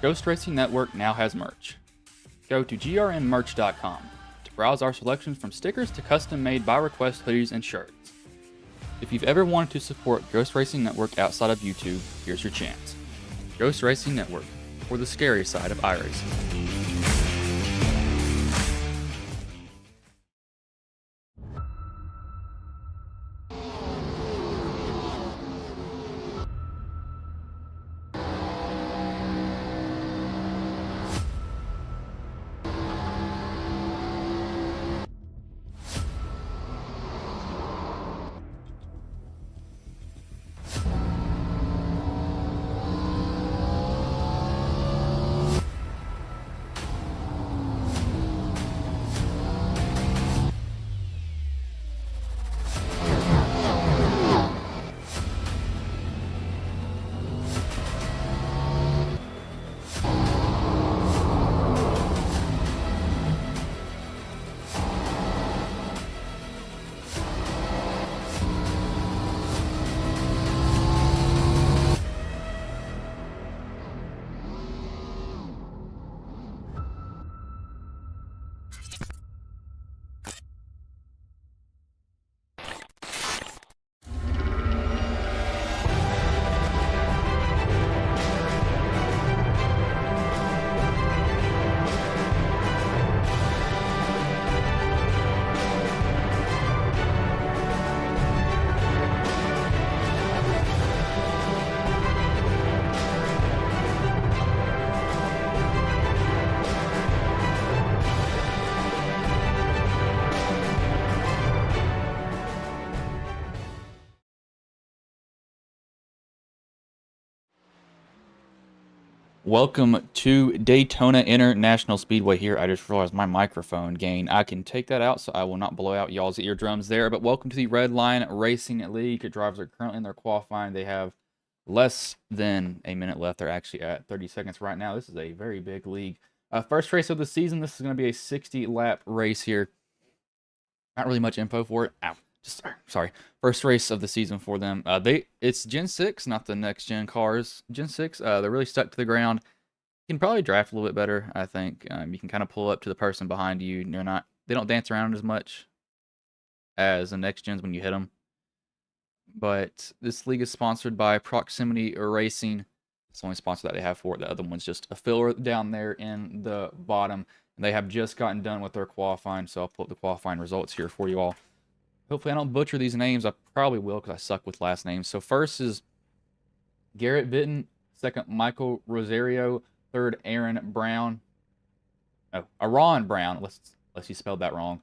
Ghost Racing Network now has merch. Go to grnmerch.com to browse our selections from stickers to custom-made by request hoodies and shirts. If you've ever wanted to support Ghost Racing Network outside of YouTube, here's your chance. Ghost Racing Network, for the scary side of iRacing. Welcome to Daytona International Speedway here. I just realized my microphone gain. I can take that out so I will not blow out y'all's eardrums there. But welcome to the Redline Racing League. Drivers are currently in their qualifying. They have less than a minute left. They're actually at 30 seconds right now. This is a very big league. First race of the season. This is going to be a 60-lap race here. Not really much info for it. Ow. Sorry. First race of the season for them. It's Gen 6, not the next gen cars. Gen 6, they're really stuck to the ground. You can probably draft a little bit better, I think. You can kind of pull up to the person behind you. They don't dance around as much as the next gens when you hit them. But this league is sponsored by Proximity Racing. It's the only sponsor that they have for it. The other one's just a filler down there in the bottom. And they have just gotten done with their qualifying, so I'll pull up the qualifying results here for you all. Hopefully I don't butcher these names. I probably will because I suck with last names. So first is Garrett Vitton. Second, Michael Rosario. Third, Aaron Brown. Oh, Aaron Brown, unless you spelled that wrong.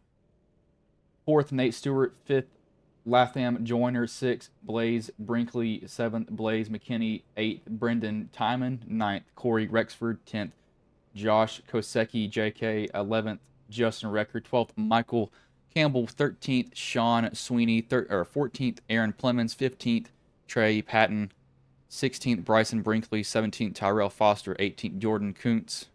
Fourth, Nate Stewart. Fifth, Latham Joyner. Sixth, Blaze Brinkley. Seventh, Blaze McKinney. Eighth, Brendan Timon. Ninth, Corey Rexford. 10th, Josh Kosecki, JK. 11th, Justin Recker. 12th, Michael Campbell. 13th, Sean Sweeney. 14th, Aaron Plemons. 15th, Trey Patton. 16th, Bryson Brinkley. 17th, Tyrell Foster. 18th, Jordan Kuntz.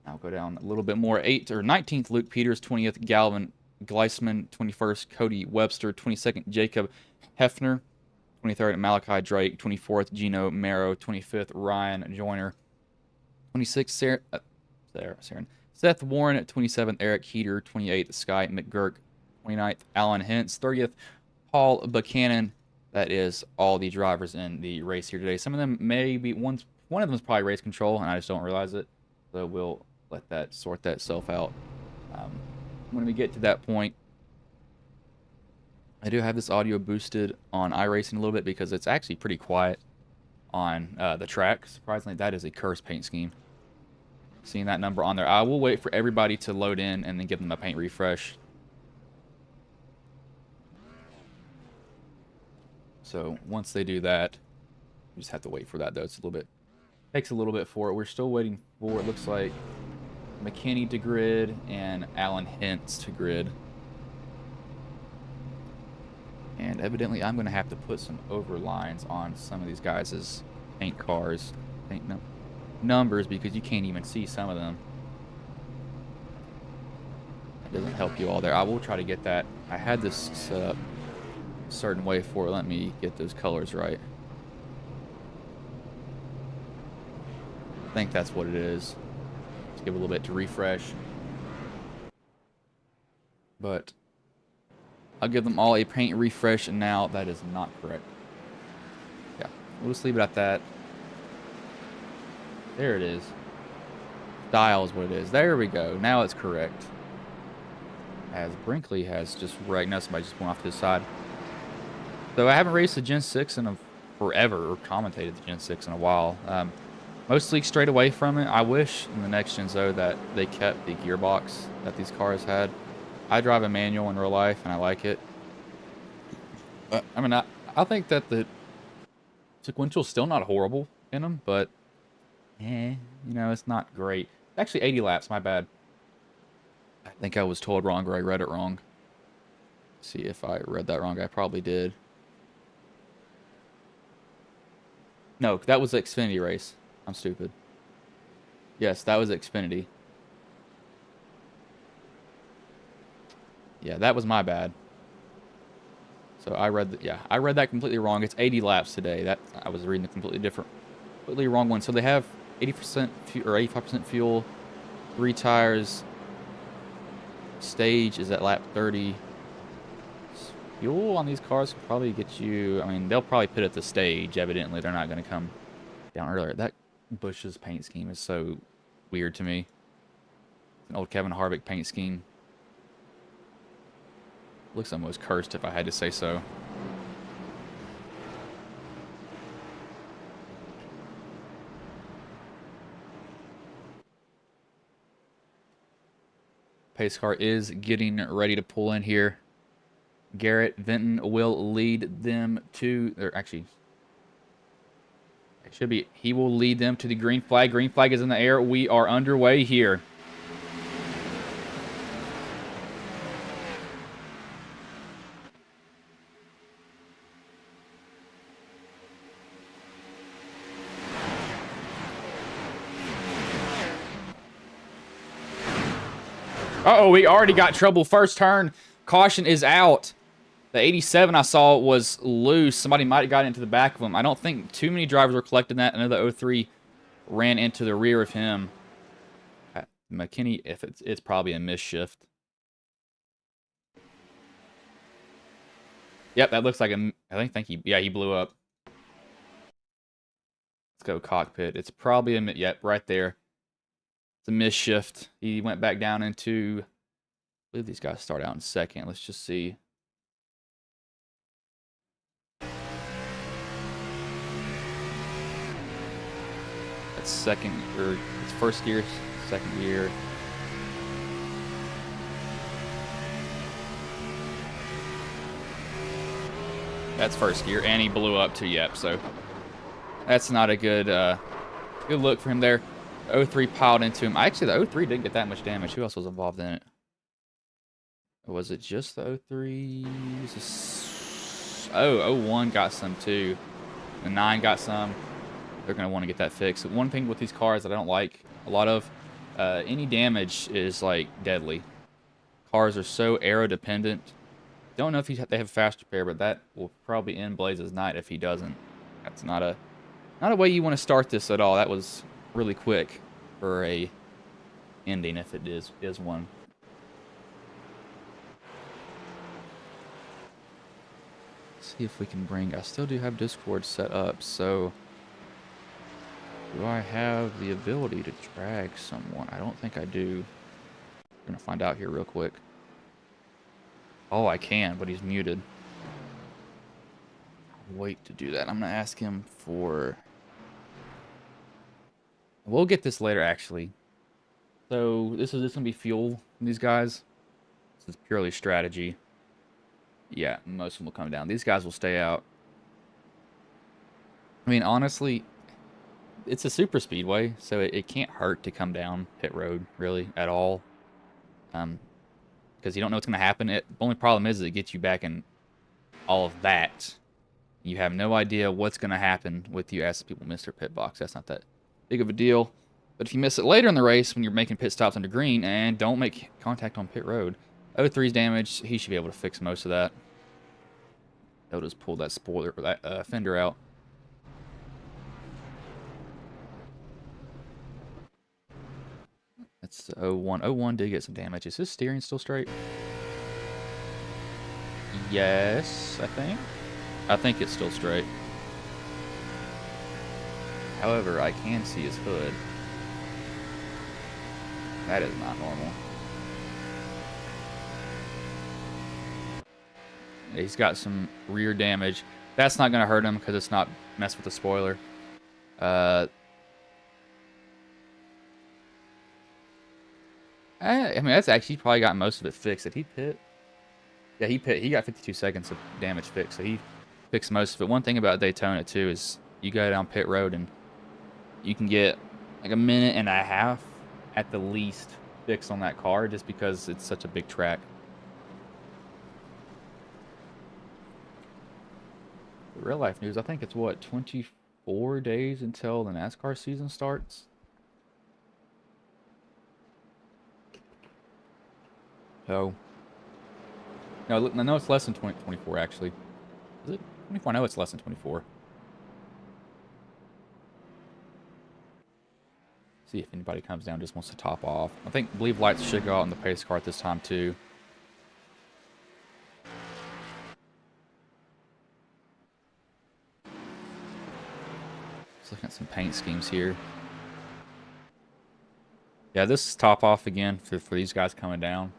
I'll go down a little bit more. 19th, Luke Peters. 20th, Galvin Gleisman. 21st, Cody Webster. 22nd, Jacob Hefner. 23rd, Malachi Drake. 24th, Gino Mero. 25th, Ryan Joyner. 26th, Seth Warren. 27th, Eric Heater. 28th, Sky McGurk. 29th, Alan Hintz. 30th, Paul Buchanan. That is all the drivers in the race here today. Some of them may be, one of them is probably race control, and I just don't realize it. So we'll let that sort that self out. When we get to that point, I do have this audio boosted on iRacing a little bit because it's actually pretty quiet on the track. Surprisingly, that is a curse paint scheme. Seeing that number on there. I will wait for everybody to load in and then give them a paint refresh. So once they do that, you just have to wait for that, though. It's a little bit, takes a little bit for it. We're still waiting for, it looks like, McKinney to grid and Alan Hintz to grid. And evidently I'm going to have to put some overlines on some of these guys' paint cars, paint numbers, because you can't even see some of them. That doesn't help you all there. I will try to get that. I had this set up a certain way for it. Let me get those colors right. think that's what it is. Let's give it a little bit to refresh. But I'll give them all a paint refresh, and now that is not correct. Yeah, we'll just leave it at that. There it is. Style is what it is. There we go. Now it's correct. As Brinkley has just wrecked. Now somebody just went off to the side. So I haven't raced the Gen 6 in forever, or commentated the Gen 6 in a while. Mostly straight away from it. I wish in the next gens, though, that they kept the gearbox that these cars had. I drive a manual in real life, and I like it. I mean, I think that the sequential's still not horrible in them, but, you know, it's not great. Actually, 80 laps, my bad. I think I was told wrong, or I read it wrong. Let's see if I read that wrong. I probably did. No, that was the Xfinity race. I'm stupid. Yes, that was Xfinity. Yeah, that was my bad. So I read I read that completely wrong. It's 80 laps today. That I was reading a completely wrong one. So they have 80% or 85% fuel, 3 tires. Stage is at lap 30. Fuel on these cars can probably get you. I mean, they'll probably pit at the stage. Evidently, they're not going to come down earlier. That Bush's paint scheme is so weird to me. It's an old Kevin Harvick paint scheme. Looks almost cursed, if I had to say so. Pace car is getting ready to pull in here. Garrett Vinton will lead them to, or actually, it should be, he will lead them to the green flag. Green flag is in the air. We are underway here. Uh-oh, we already got trouble. First turn, caution is out. The 87 I saw was loose. Somebody might have got into the back of him. I don't think too many drivers were collecting that. I know the 03 ran into the rear of him. McKinney, if it's probably a misshift. Yep, that looks like a. I think he blew up. Let's go cockpit. It's probably a. Yep, right there. It's a misshift. He went back down into. I believe these guys start out in second. Let's just see. That's second, or it's first gear, second gear. That's first gear, and he blew up too. Yep. So that's not a good good look for him there. 03 piled into him. Actually, the 03 didn't get that much damage. Who else was involved in it? Or was it just the 03? Oh, 01 got some too. The 9 got some. They're going to want to get that fixed. One thing with these cars that I don't like a lot of, any damage is like deadly. Cars are so aero dependent. Don't know if they have fast repair, but that will probably end Blaze's night if he doesn't. That's not a way you want to start this at all. That was really quick for a ending, if it is one. Let's see if we can bring. I still do have Discord set up, so do I have the ability to drag someone? I don't think I do. We're gonna find out here real quick. Oh, I can, but he's muted. I'll wait to do that. I'm gonna ask him for. We'll get this later, actually. So this gonna be fuel from these guys. This is purely strategy. Yeah, most of them will come down. These guys will stay out. I mean, honestly, it's a super speedway, so it can't hurt to come down pit road, really, at all. Because you don't know what's going to happen. The only problem is it gets you back in all of that. You have no idea what's going to happen with you as people miss their pit box. That's not that big of a deal. But if you miss it later in the race when you're making pit stops under green, and don't make contact on pit road, 03's damaged. He should be able to fix most of that. They'll just pull that spoiler or that fender out. That's 01. 01 did get some damage. Is his steering still straight? Yes, I think. I think it's still straight. However, I can see his hood. That is not normal. He's got some rear damage. That's not going to hurt him because it's not messed with the spoiler. I mean, that's actually probably got most of it fixed. Did he pit? Yeah, he pit. He got 52 seconds of damage fixed, so he fixed most of it. One thing about Daytona, too, is you go down pit road and you can get like a minute and a half at the least fixed on that car just because it's such a big track. The real life news, I think it's what, 24 days until the NASCAR season starts? Oh. No, it's less than 24 actually. Is it 24? No, it's less than 24. See if anybody comes down, just wants to top off. I believe lights should go out in the pace car at this time too. Just looking at some paint schemes here. Yeah, this is top off again for these guys coming down.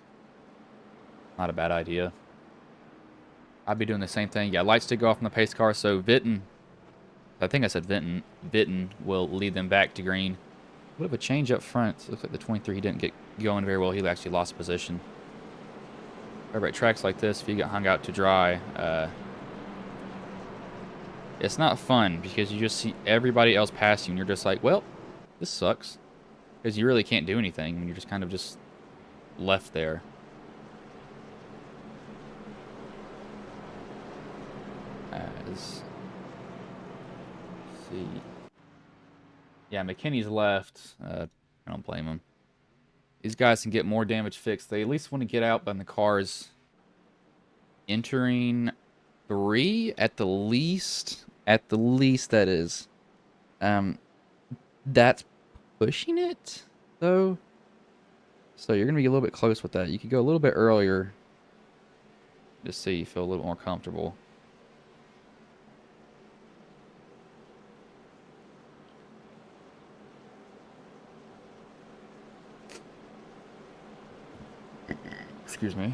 Not a bad idea. I'd be doing the same thing. Yeah, lights did go off in the pace car, so Vinton, I think I said Vinton will lead them back to green. A bit of a change up front. Looks like the 23, he didn't get going very well. He actually lost position. However, at tracks like this, if you get hung out to dry, it's not fun because you just see everybody else pass you and you're just like, well, this sucks. Because you really can't do anything when you're just kind of just left there. Let's see. Yeah, McKinney's left. I don't blame him. These guys can get more damage fixed. They at least want to get out when the car's entering 3 at the least. At the least, that is. That's pushing it, though. So you're going to be a little bit close with that. You could go a little bit earlier. Just so you feel a little more comfortable. Excuse me.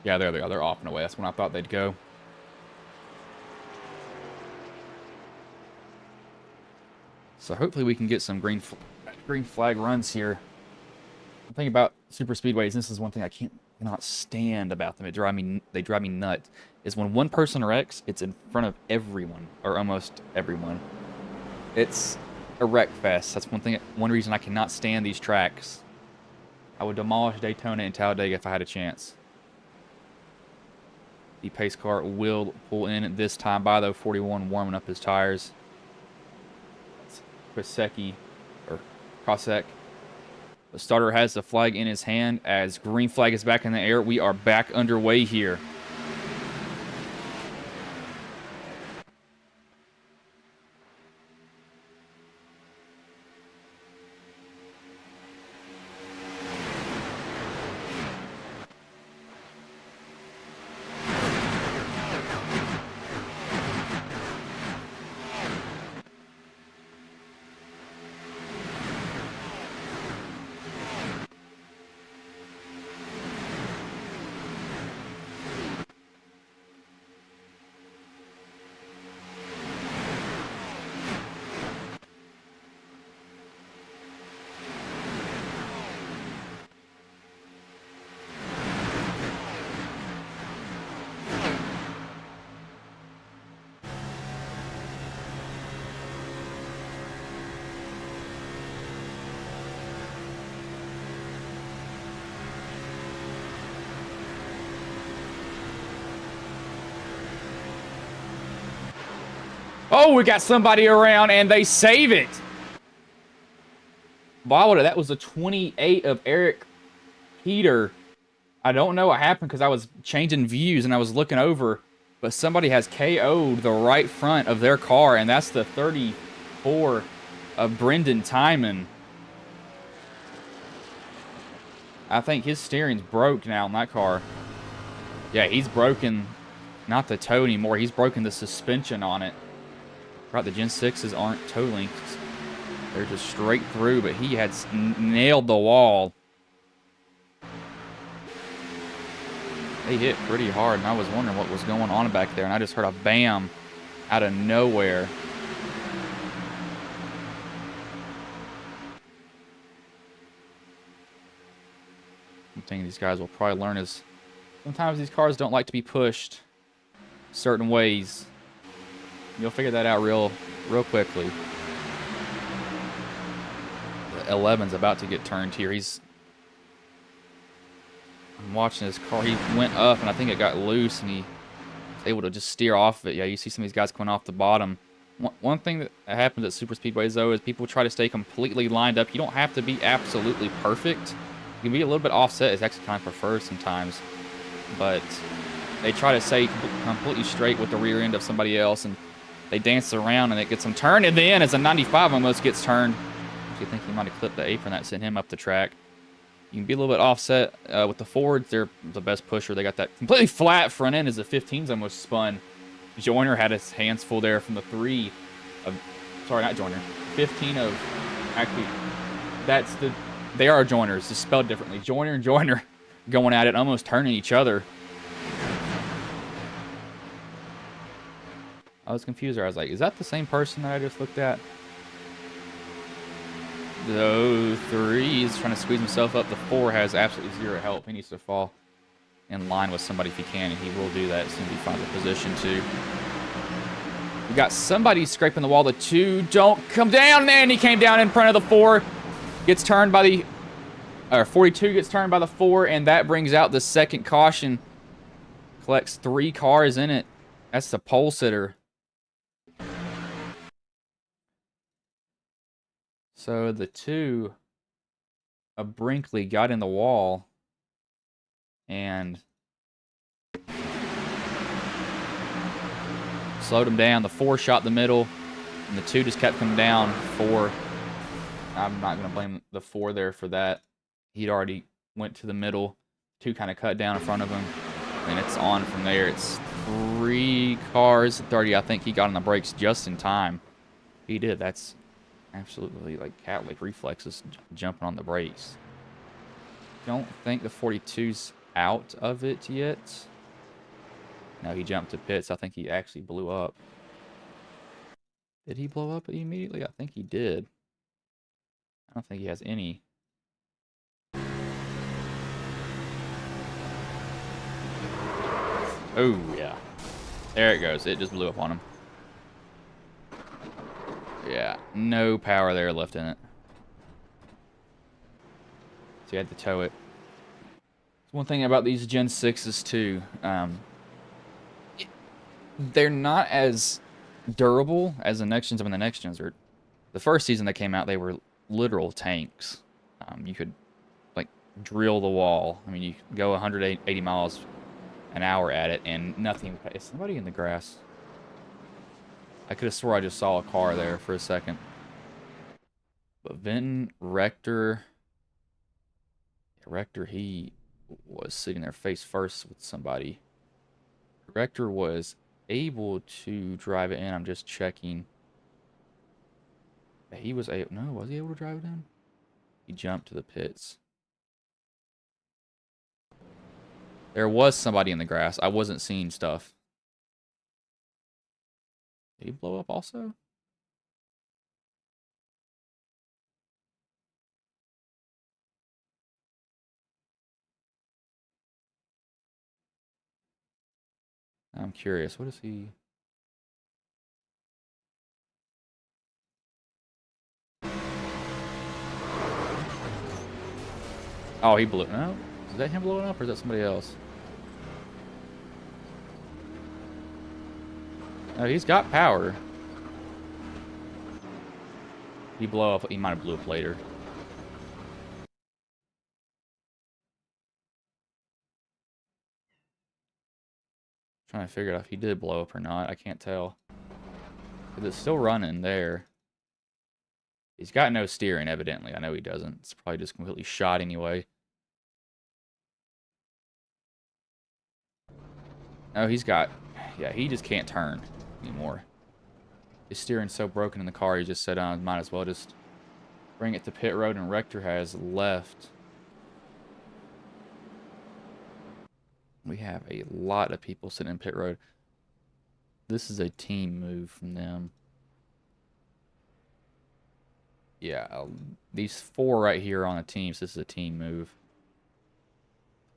Yeah, there they are. They're off and away. That's when I thought they'd go. So hopefully we can get some green flag runs here. The thing about super speedways, this is one thing I cannot stand about them. They drive me nuts. Is when one person wrecks, it's in front of everyone or almost everyone. It's a wreck fest. That's one reason I cannot stand these tracks. I would demolish Daytona and Talladega if I had a chance. The pace car will pull in this time by, though. 41 warming up his tires. Kosek. The starter has the flag in his hand as green flag is back in the air. We are back underway here. Oh, we got somebody around, and they save it. Wow, that was a 28 of Eric Peter. I don't know what happened because I was changing views and I was looking over, but somebody has KO'd the right front of their car, and that's the 34 of Brendan Timon. I think his steering's broke now in that car. Yeah, he's broken, not the toe anymore. He's broken the suspension on it. Right, the Gen 6s aren't toe links. They're just straight through, but he had nailed the wall. They hit pretty hard, and I was wondering what was going on back there, and I just heard a bam out of nowhere. One thing these guys will probably learn is sometimes these cars don't like to be pushed certain ways. You'll figure that out real quickly. The 11's about to get turned here. I'm watching this car. He went up, and I think it got loose, and he was able to just steer off of it. Yeah, you see some of these guys coming off the bottom. One thing that happens at super speedways, though, is people try to stay completely lined up. You don't have to be absolutely perfect. You can be a little bit offset. It's actually kind of preferred sometimes. But they try to stay completely straight with the rear end of somebody else, and they dance around, and it gets them turned. And then as a 95 almost gets turned, I think he might have clipped the apron that sent him up the track. You can be a little bit offset with the Fords. They're the best pusher. They got that completely flat front end as the 15's almost spun. Joyner had his hands full there from the 3 of, sorry, not Joyner, 15 of, actually, that's the, they are Joyners, just spelled differently. Joyner and Joyner going at it, almost turning each other. I was confused there. I was like, is that the same person that I just looked at? The 3 is trying to squeeze himself up. The 4 has absolutely zero help. He needs to fall in line with somebody if he can, and he will do that as soon as he finds a position to. We got somebody scraping the wall. The 2 don't come down, and he came down in front of the 4. Gets turned by the, or 42 gets turned by the 4, and that brings out the second caution. Collects 3 cars in it. That's the pole sitter. So the 2 of Brinkley got in the wall and slowed him down. The 4 shot the middle, and the 2 just kept him down. 4, I'm not going to blame the 4 there for that. He'd already went to the middle. 2 kind of cut down in front of him, and it's on from there. It's 3 cars, 30. I think he got on the brakes just in time. He did. That's absolutely like cat-like reflexes, jumping on the brakes. Don't think the 42's out of it yet. No, he jumped to pits. I think he actually blew up. Did he blow up immediately? I think he did. I don't think he has any. Oh, yeah. There it goes. It just blew up on him. Yeah, no power there left in it. So you had to tow it. One thing about these Gen 6s too, they're not as durable as the next gens. I mean, the next gens are, the first season they came out, they were literal tanks. You could like drill the wall. I mean, you could go 180 miles an hour at it and nothing. Is somebody in the grass? I could have swore I just saw a car there for a second. But Vinton Rector, he was sitting there face first with somebody. Rector was able to drive it in. I'm just checking. He was able, no, was he able to drive it in? He jumped to the pits. There was somebody in the grass. I wasn't seeing stuff. Did he blow up also? I'm curious. What is he? Oh, he blew. No? Is that him blowing up or is that somebody else? No, he's got power. He blow up. He might have blew up later. Trying to figure out if he did blow up or not. I can't tell. Because it's still running there. He's got no steering, evidently. I know he doesn't. It's probably just completely shot anyway. Oh, he's got... Yeah, he just can't turn anymore. His steering's so broken in the car, he just said, might as well just bring it to pit road, and Rector has left. We have a lot of people sitting in pit road. This is a team move from them. Yeah, these 4 right here on the team, so this is a team move.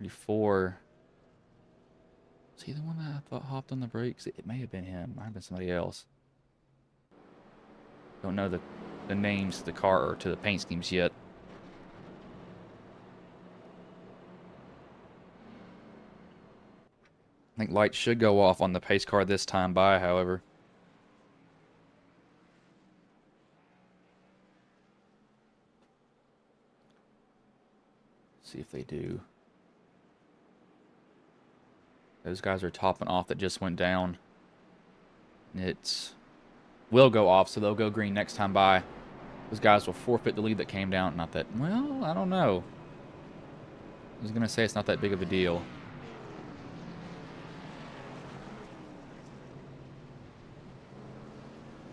34. Is he the one that I thought hopped on the brakes? It may have been him. Might have been somebody else. Don't know the names to the car or to the paint schemes yet. I think lights should go off on the pace car this time by, however. See if they do. Those guys are topping off that just went down. It will go off, so they'll go green next time by. Those guys will forfeit the lead that came down. Not that, well, I don't know. I was going to say it's not that big of a deal.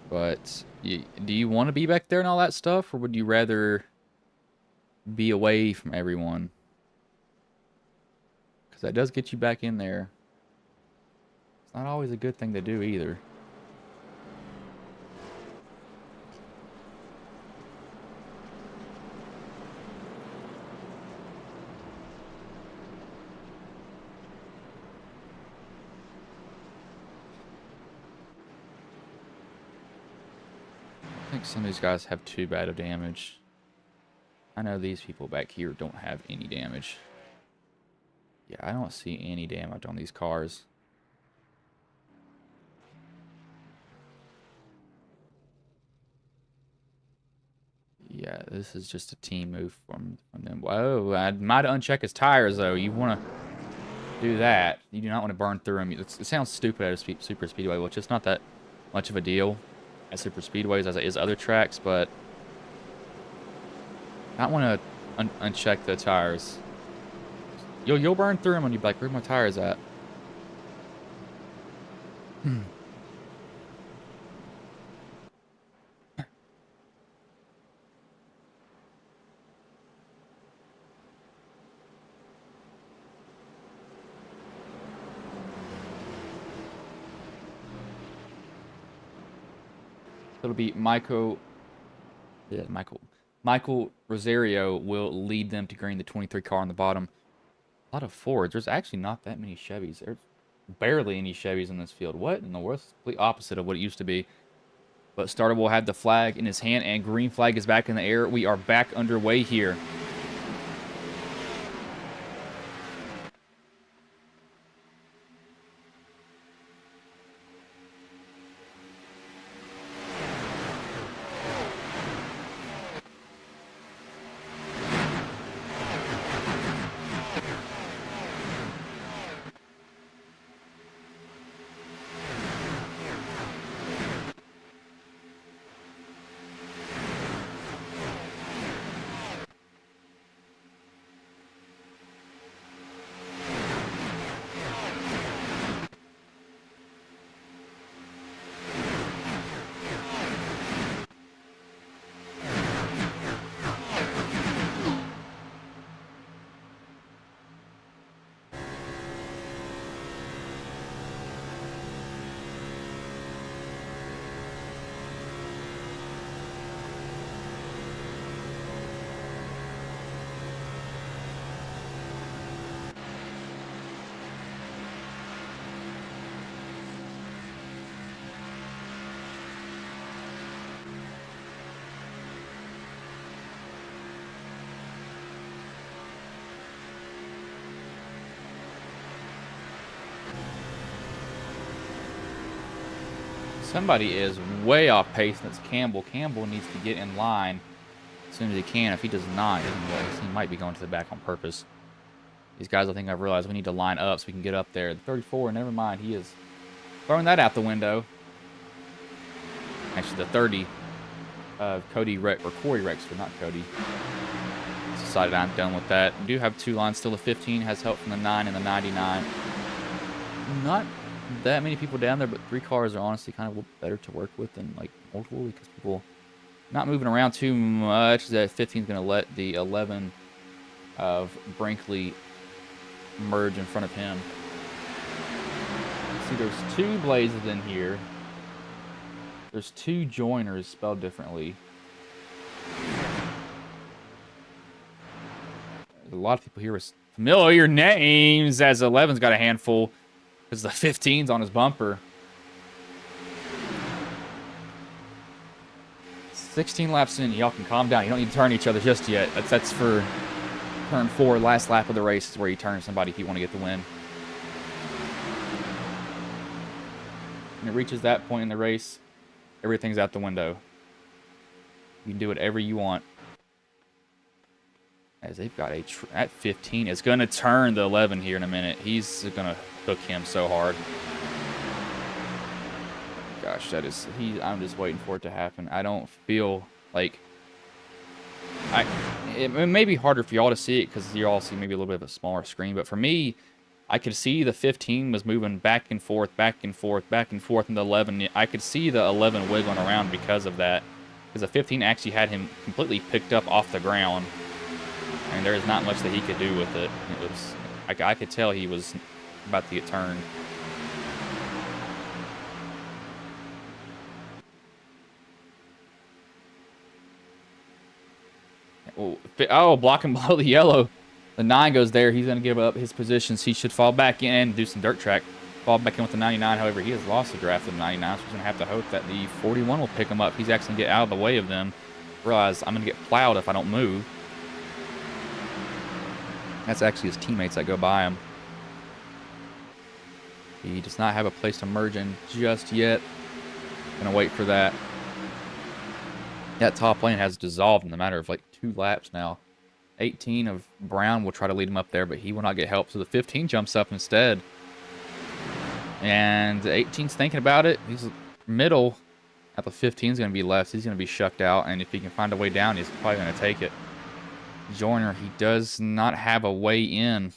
But do you want to be back there and all that stuff, or would you rather be away from everyone? Because that does get you back in there. It's not always a good thing to do either. I think some of these guys have too bad of damage. I know these people back here don't have any damage. Yeah, I don't see any damage on these cars. Yeah, this is just a team move from them. Whoa, I might uncheck his tires, though. You want to do that. You do not want to burn through them. It sounds stupid at a super speedway, which is not that much of a deal at super speedways as it is other tracks, but I don't want to uncheck the tires. You'll burn through them when you're like, where are my tires at? It'll be Michael Rosario will lead them to green, the 23 car on the bottom. A lot of Fords. There's actually not that many Chevys. There's barely any Chevys in this field. What in the world? It's the complete opposite of what it used to be. But Starter will have the flag in his hand, and green flag is back in the air. We are back underway here. Somebody is way off pace, and it's Campbell. Campbell needs to get in line as soon as he can. If he does not, he might be going to the back on purpose. These guys, I think I've realized we need to line up so we can get up there. The 34, never mind. He is throwing that out the window. Actually, the 30. Cody Rex or Corey Rexford, not Cody. Decided I'm done with that. We do have 2 lines still. The 15 has help from the 9 and the 99. Not that many people down there, but 3 cars are honestly kind of a little better to work with than like multiple, because people not moving around too much. That 15 is going to let the 11 of Brinkley merge in front of him. See, there's 2 blazes in here. There's 2 joiners spelled differently. A lot of people here with familiar names, as 11's got a handful because the 15's on his bumper. 16 laps in, y'all can calm down. You don't need to turn each other just yet. That's for turn 4, last lap of the race is where you turn somebody if you want to get the win. When it reaches that point in the race, everything's out the window. You can do whatever you want. As they've got at 15, it's going to turn the 11 here in a minute. He's going to hook him so hard. Gosh, I'm just waiting for it to happen. I don't feel like... It may be harder for y'all to see it because you all see maybe a little bit of a smaller screen, but for me, I could see the 15 was moving back and forth, back and forth, back and forth, and the 11, I could see the 11 wiggling around because of that. Because the 15 actually had him completely picked up off the ground. And there is not much that he could do with it. It was, I could tell he was about to get turned. Oh, blocking below the yellow. The 9 goes there. He's going to give up his positions. He should fall back in and do some dirt track. Fall back in with the 99. However, he has lost the draft of the 99, so he's going to have to hope that the 41 will pick him up. He's actually going to get out of the way of them. Realize I'm going to get plowed if I don't move. That's actually his teammates that go by him. He does not have a place to merge in just yet. Gonna wait for that. That top lane has dissolved in the matter of like 2 laps now. 18 of Brown will try to lead him up there, but he will not get help. So the 15 jumps up instead. And the 18's thinking about it. He's middle. At the 15's going to be left. He's going to be shucked out. And if he can find a way down, he's probably going to take it. Joyner, he does not have a way in.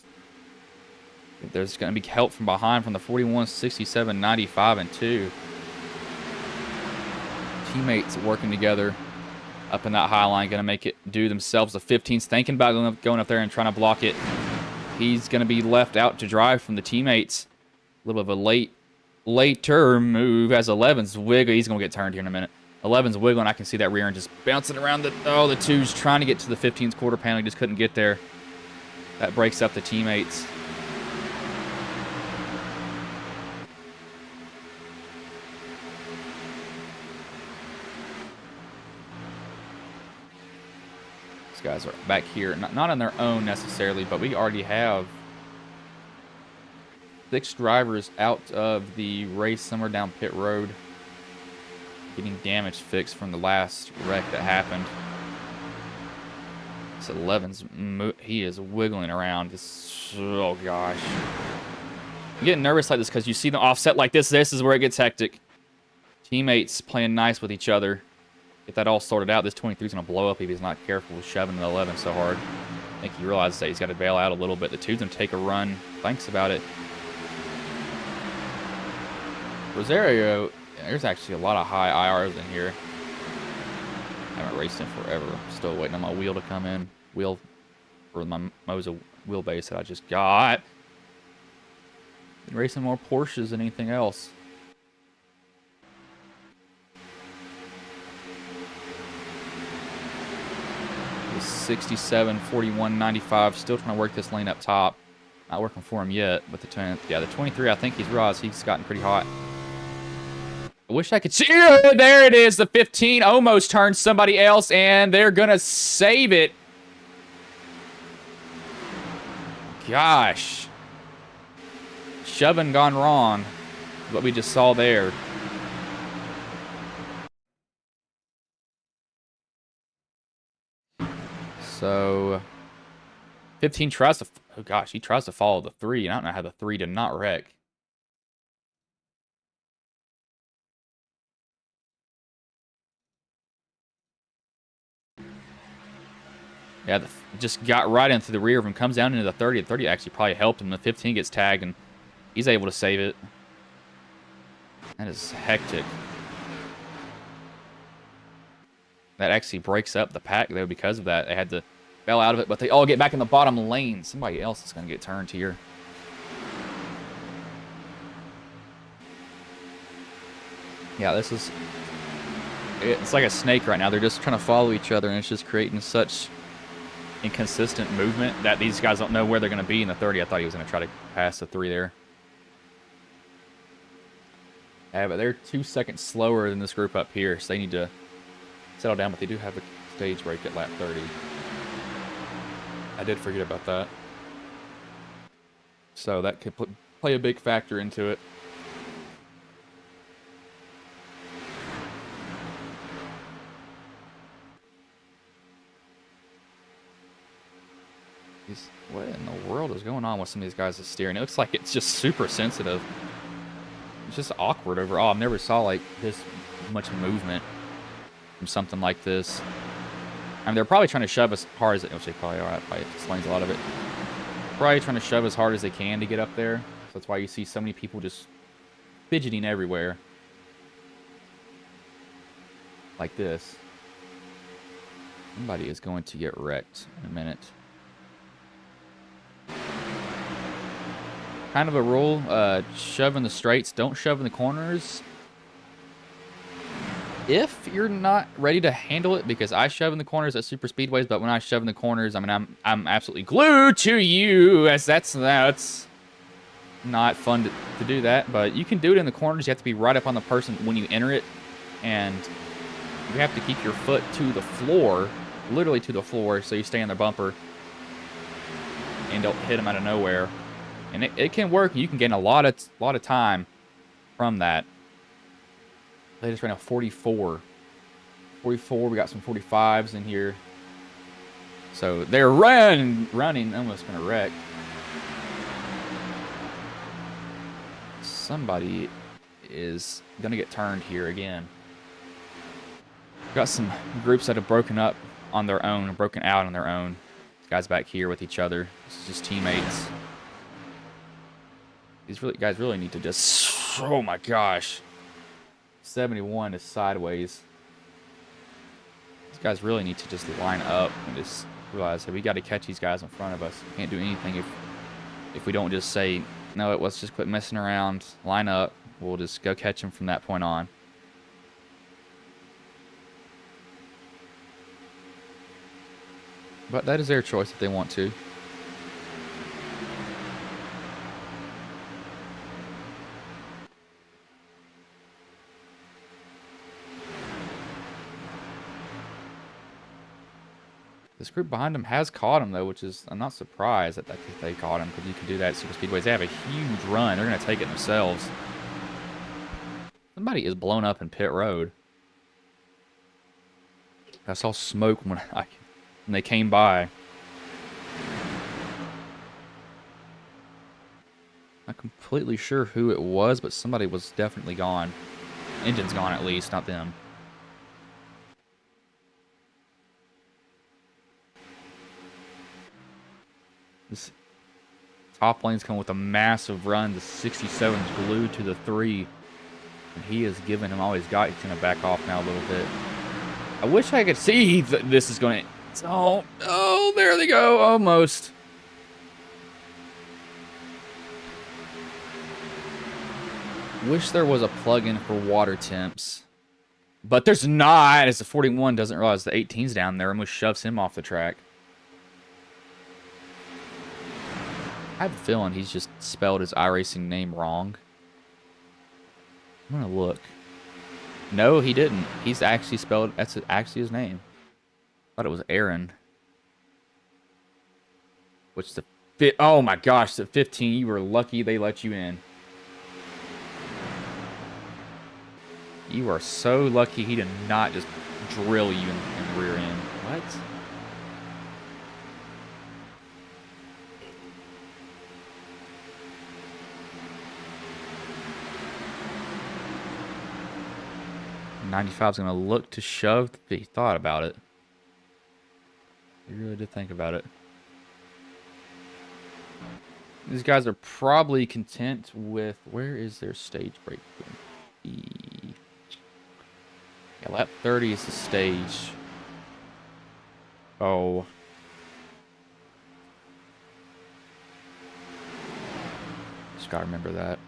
There's going to be help from behind from the 41, 67, 95, and 2. Teammates working together up in that high line, going to make it do themselves. The 15's thinking about going up there and trying to block it. He's going to be left out to dry from the teammates. A little bit of a later move as 11's wiggle. He's going to get turned here in a minute. 11's wiggling. I can see that rear end just bouncing around. The 2's trying to get to the 15's quarter panel. He just couldn't get there. That breaks up the teammates. These guys are back here. Not on their own necessarily, but we already have 6 drivers out of the race somewhere down pit road, getting damage fixed from the last wreck that happened. This 11's, he is wiggling around. Oh gosh. I'm getting nervous like this because you see them offset like this. This is where it gets hectic. Teammates playing nice with each other. Get that all sorted out. This 23's going to blow up if he's not careful with shoving the 11 so hard. I think he realizes that he's got to bail out a little bit. The 2's going to take a run. Thinks about it. Rosario, there's actually a lot of high IRs in here. I haven't raced in forever. I'm still waiting on my wheel to come in. Wheel for my Moza wheelbase that I just got. Been racing more Porsches than anything else. The 67, 41, 95. Still trying to work this lane up top. Not working for him yet, but the 23, I think he's realized he's gotten pretty hot. I wish I could see. There it is. The 15 almost turned somebody else, and they're going to save it. Gosh. Shoving gone wrong. What we just saw there. So, 15 tries to... Oh, gosh. He tries to follow the 3. I don't know how the 3 did not wreck. Yeah, just got right into the rear of him. Comes down into the 30. The 30 actually probably helped him. The 15 gets tagged, and he's able to save it. That is hectic. That actually breaks up the pack, though, because of that. They had to bail out of it, but they all get back in the bottom lane. Somebody else is going to get turned here. Yeah, this is... It's like a snake right now. They're just trying to follow each other, and it's just creating such inconsistent movement that these guys don't know where they're going to be in the 30. I thought he was going to try to pass the 3 there. Yeah, but they're 2 seconds slower than this group up here, so they need to settle down, but they do have a stage break at lap 30. I did forget about that. So that could play a big factor into it. What in the world is going on with some of these guys' steering? It looks like it's just super sensitive. It's just awkward overall. I've never saw like this much movement from something like this. I mean, they're probably trying to shove as hard as which they probably are. That probably explains a lot of it. Probably trying to shove as hard as they can to get up there. So that's why you see so many people just fidgeting everywhere. Like this. Somebody is going to get wrecked in a minute. Kind of a rule, shove in the straights, don't shove in the corners. If you're not ready to handle it, because I shove in the corners at super speedways, but when I shove in the corners, I mean, I'm absolutely glued to you, as that's not fun to do that, but you can do it in the corners. You have to be right up on the person when you enter it, and you have to keep your foot to the floor, literally to the floor, so you stay on the bumper and don't hit them out of nowhere. And it can work. You can gain a lot of time from that. They just ran a 44. 44. We got some 45s in here. So they're running, almost gonna wreck. Somebody is gonna get turned here again. Got some groups that have broken up on their own, broken out on their own. Guys back here with each other. This is just teammates. These guys really need to just... Oh my gosh. 71 is sideways. These guys really need to just line up and just realize that we got to catch these guys in front of us. We can't do anything if we don't just say, no, let's just quit messing around, line up. We'll just go catch them from that point on. But that is their choice if they want to. This group behind him has caught him, though, which is... I'm not surprised that they caught him, because you can do that at super speedways. They have a huge run. They're going to take it themselves. Somebody is blown up in pit road. I saw smoke when they came by. Not completely sure who it was, but somebody was definitely gone. Engine's gone, at least, not them. This top lane's coming with a massive run. The 67's glued to the 3. And he has given him all he's got. He's going to back off now a little bit. I wish I could see this is going to... Oh, there they go. Almost. Wish there was a plug-in for water temps. But there's not, as the 41 doesn't realize the 18's down there. Almost shoves him off the track. I have a feeling he's just spelled his iRacing name wrong. I'm gonna look. No, he didn't. He's actually spelled... That's actually his name. I thought it was Aaron. Which the... Oh my gosh, the 15. You were lucky they let you in. You are so lucky he did not just drill you in the rear end. What? '95's going to look to shove if he thought about it. You really did think about it. These guys are probably content with... Where is their stage break going to be? Yeah, lap 30 is the stage. Oh. Just gotta remember that.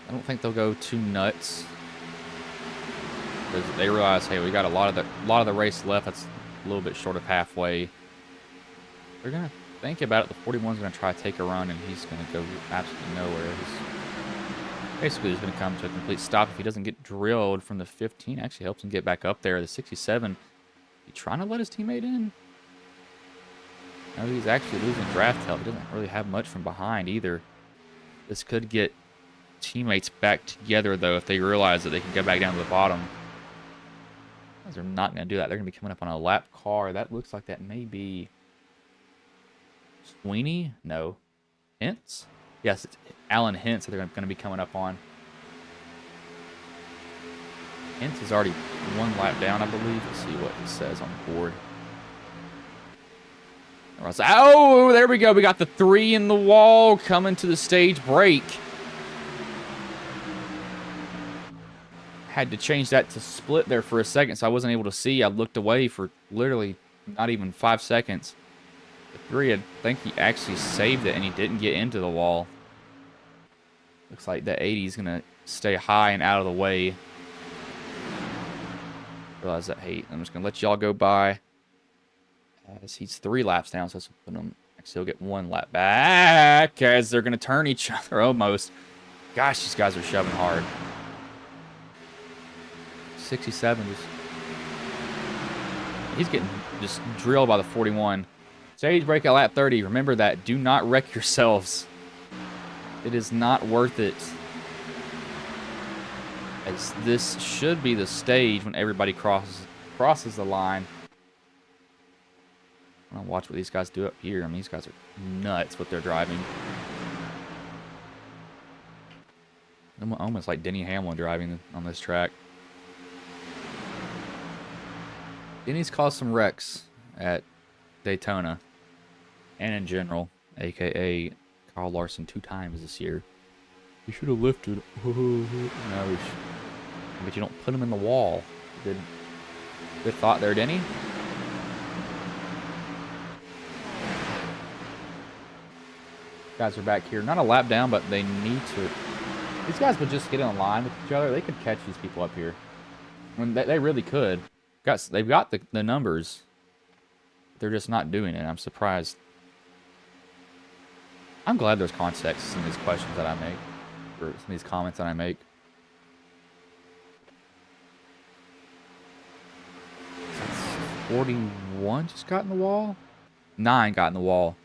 I don't think they'll go too nuts. Because they realize, hey, we got a lot of the race left. That's a little bit short of halfway. They're gonna think about it. The 41's gonna try to take a run, and he's gonna go absolutely nowhere. He's basically just gonna come to a complete stop if he doesn't get drilled from the 15. Actually helps him get back up there. The 67. He trying to let his teammate in? No, he's actually losing draft help. He doesn't really have much from behind either. This could get teammates back together though if they realize that they can go back down to the bottom. They're not going to do that. They're going to be coming up on a lap car. That looks like that may be Sweeney? No. Hintz? Yes, it's Alan Hintz that they're going to be coming up on. Hintz is already one lap down, I believe. Let's see what it says on the board. Oh, there we go. We got the 3 in the wall coming to the stage break. Had to change that to split there for a second, so I wasn't able to see. I looked away for literally not even 5 seconds. The 3, I think he actually saved it, and he didn't get into the wall. Looks like the 80 is going to stay high and out of the way. Realize that, hey, I'm just going to let y'all go by. As he's 3 laps down, so let's put him. Actually, he'll get 1 lap back as they're going to turn each other almost. Gosh, these guys are shoving hard. 67 he's getting just drilled by the 41. Stage break at lap 30. Remember that. Do not wreck yourselves. It is not worth it. As this should be the stage when everybody crosses the line. I'm gonna watch what these guys do up here. I mean, these guys are nuts what they're driving. Almost like Denny Hamlin driving on this track. Denny's caused some wrecks at Daytona and in general, aka Kyle Larson 2 times this year. You should have lifted. No, but you don't put him in the wall. Good thought there, Denny. Guys are back here. Not a lap down, but they need to. These guys would just get in line with each other. They could catch these people up here. I mean, they really could. They've got the numbers. They're just not doing it. I'm surprised. I'm glad there's context in these questions that I make, or some of these comments that I make. 41 just got in the wall? 9 got in the wall.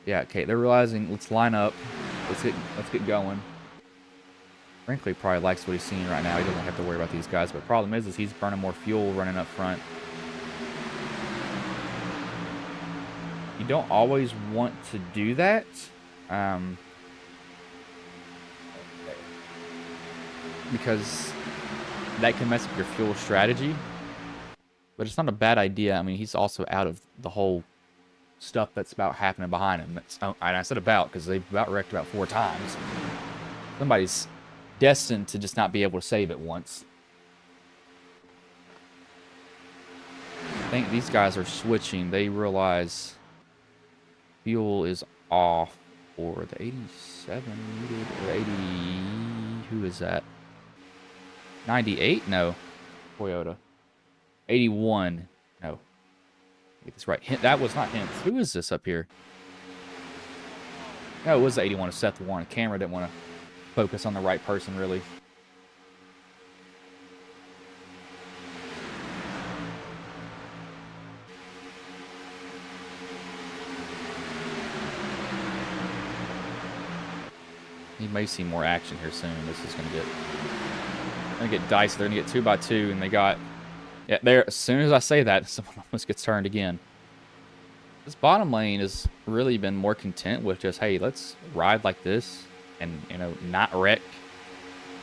Yeah, okay, they're realizing, let's line up. Let's get going. Frankly, probably likes what he's seeing right now. He doesn't have to worry about these guys. But the problem is he's burning more fuel running up front. You don't always want to do that. Because that can mess up your fuel strategy. But it's not a bad idea. I mean, he's also out of the whole stuff that's about happening behind him. And I said about because they've about wrecked about 4 times. Somebody's destined to just not be able to save it once. I think these guys are switching. They realize fuel is off for the 87 or 80. Who is that? 98? No. Toyota. 81. No. Get this right. That was not him. Who is this up here? No, it was the 81 of Seth Warren. The camera didn't want to focus on the right person, really. You may see more action here soon. This is going to get dicey. They're going to get 2 by 2, and they got... Yeah, there. As soon as I say that, someone almost gets turned again. This bottom lane has really been more content with just, hey, let's ride like this and, you know, not wreck.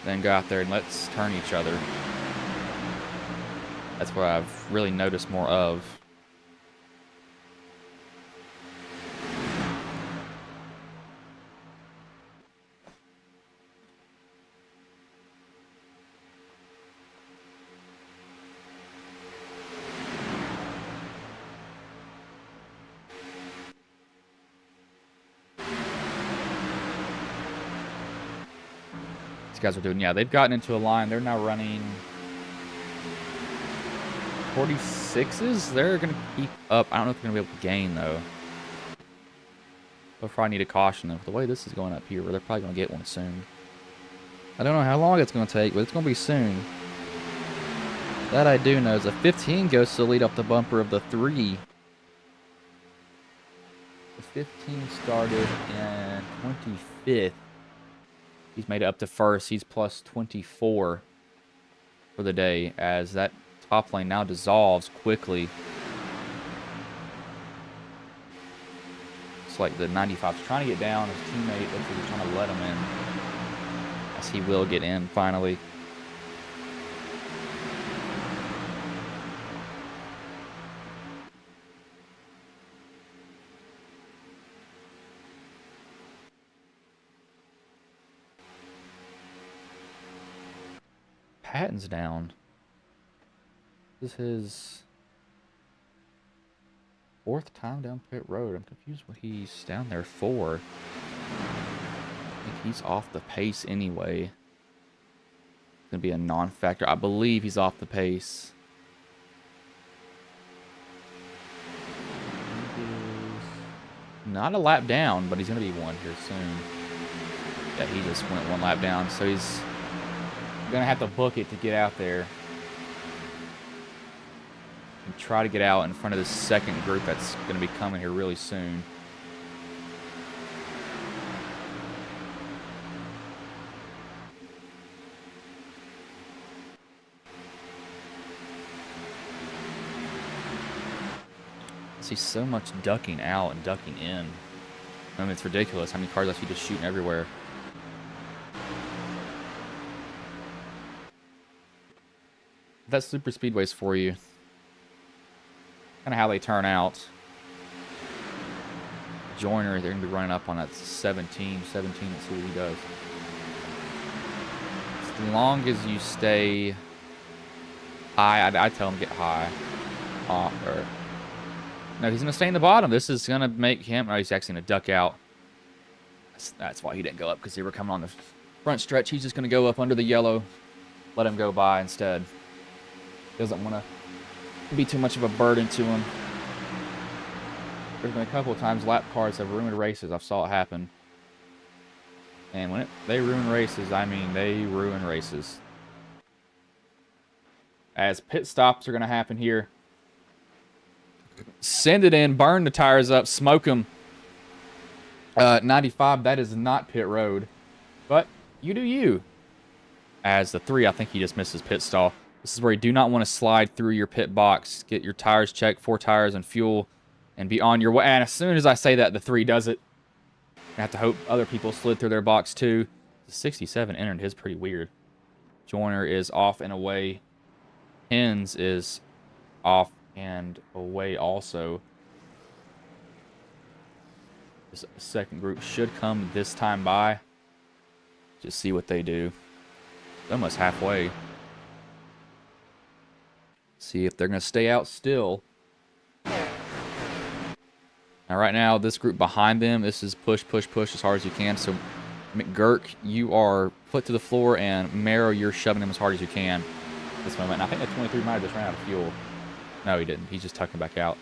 Then go out there and let's turn each other. That's what I've really noticed more of. These guys are doing, yeah, they've gotten into a line. They're now running 46s. They're going to keep up. I don't know if they're going to be able to gain, though. They'll probably need to caution them. The way this is going up here, they're probably going to get one soon. I don't know how long it's going to take, but it's going to be soon. That I do know is a 15 goes to lead up the bumper of the 3. The 15 started in 25th. He's made it up to first. He's plus 24 for the day as that top lane now dissolves quickly. It's like the 95's trying to get down. His teammate looks like he's trying to let him in. As he will get in finally. Patton's down. This is his 4th time down pit road. I'm confused what he's down there for. I think he's off the pace anyway. It's going to be a non-factor. I believe he's off the pace. Not a lap down, but he's going to be one here soon. Yeah, he just went 1 lap down, so he's going to have to book it to get out there. And try to get out in front of this second group that's going to be coming here really soon. I see so much ducking out and ducking in. I mean, it's ridiculous how many cars I see just shooting everywhere. That's super speedways for you. Kind of how they turn out. Joyner, they're going to be running up on that 17. Let's see what he does. As long as you stay high, I tell him get high. No, he's going to stay in the bottom. This is going to make him... No, he's actually going to duck out. That's why he didn't go up, because they were coming on the front stretch. He's just going to go up under the yellow. Let him go by instead. Doesn't want to be too much of a burden to him. There's been a couple of times lap cars have ruined races. I've saw it happen. And when they ruin races, I mean they ruin races. As pit stops are going to happen here. Send it in, burn the tires up, smoke them. 95, that is not pit road. But you do you. As the 3, I think he just missed his pit stall. This is where you do not want to slide through your pit box. Get your tires checked, 4 tires and fuel, and be on your way. And as soon as I say that, the 3 does it. I have to hope other people slid through their box too. The 67 entered his pretty weird. Joyner is off and away. Hens is off and away also. This second group should come this time by. Just see what they do. Almost halfway. See if they're going to stay out still. Now, right now, this group behind them, this is push, push, push as hard as you can. So, McGurk, you are put to the floor, and Merrow, you're shoving them as hard as you can at this moment. And I think the 23 might have just ran out of fuel. No, he didn't. He's just tucking back out.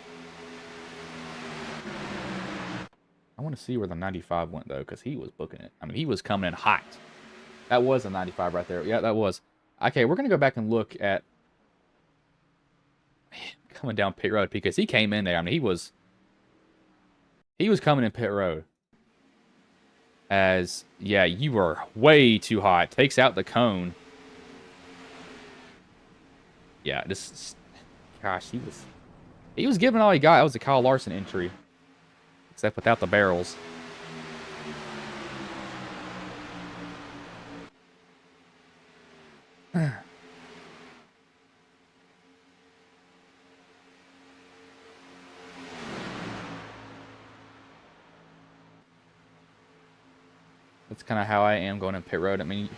I want to see where the 95 went, though, because he was booking it. I mean, he was coming in hot. That was a 95 right there. Yeah, that was. Okay, we're going to go back and look at coming down pit road because he came in there. I mean, he was coming in pit road. As, yeah, you were way too hot. Takes out the cone. Yeah, this, gosh, he was giving all he got. That was a Kyle Larson entry. Except without the barrels. That's kind of how I am going in pit road. I mean,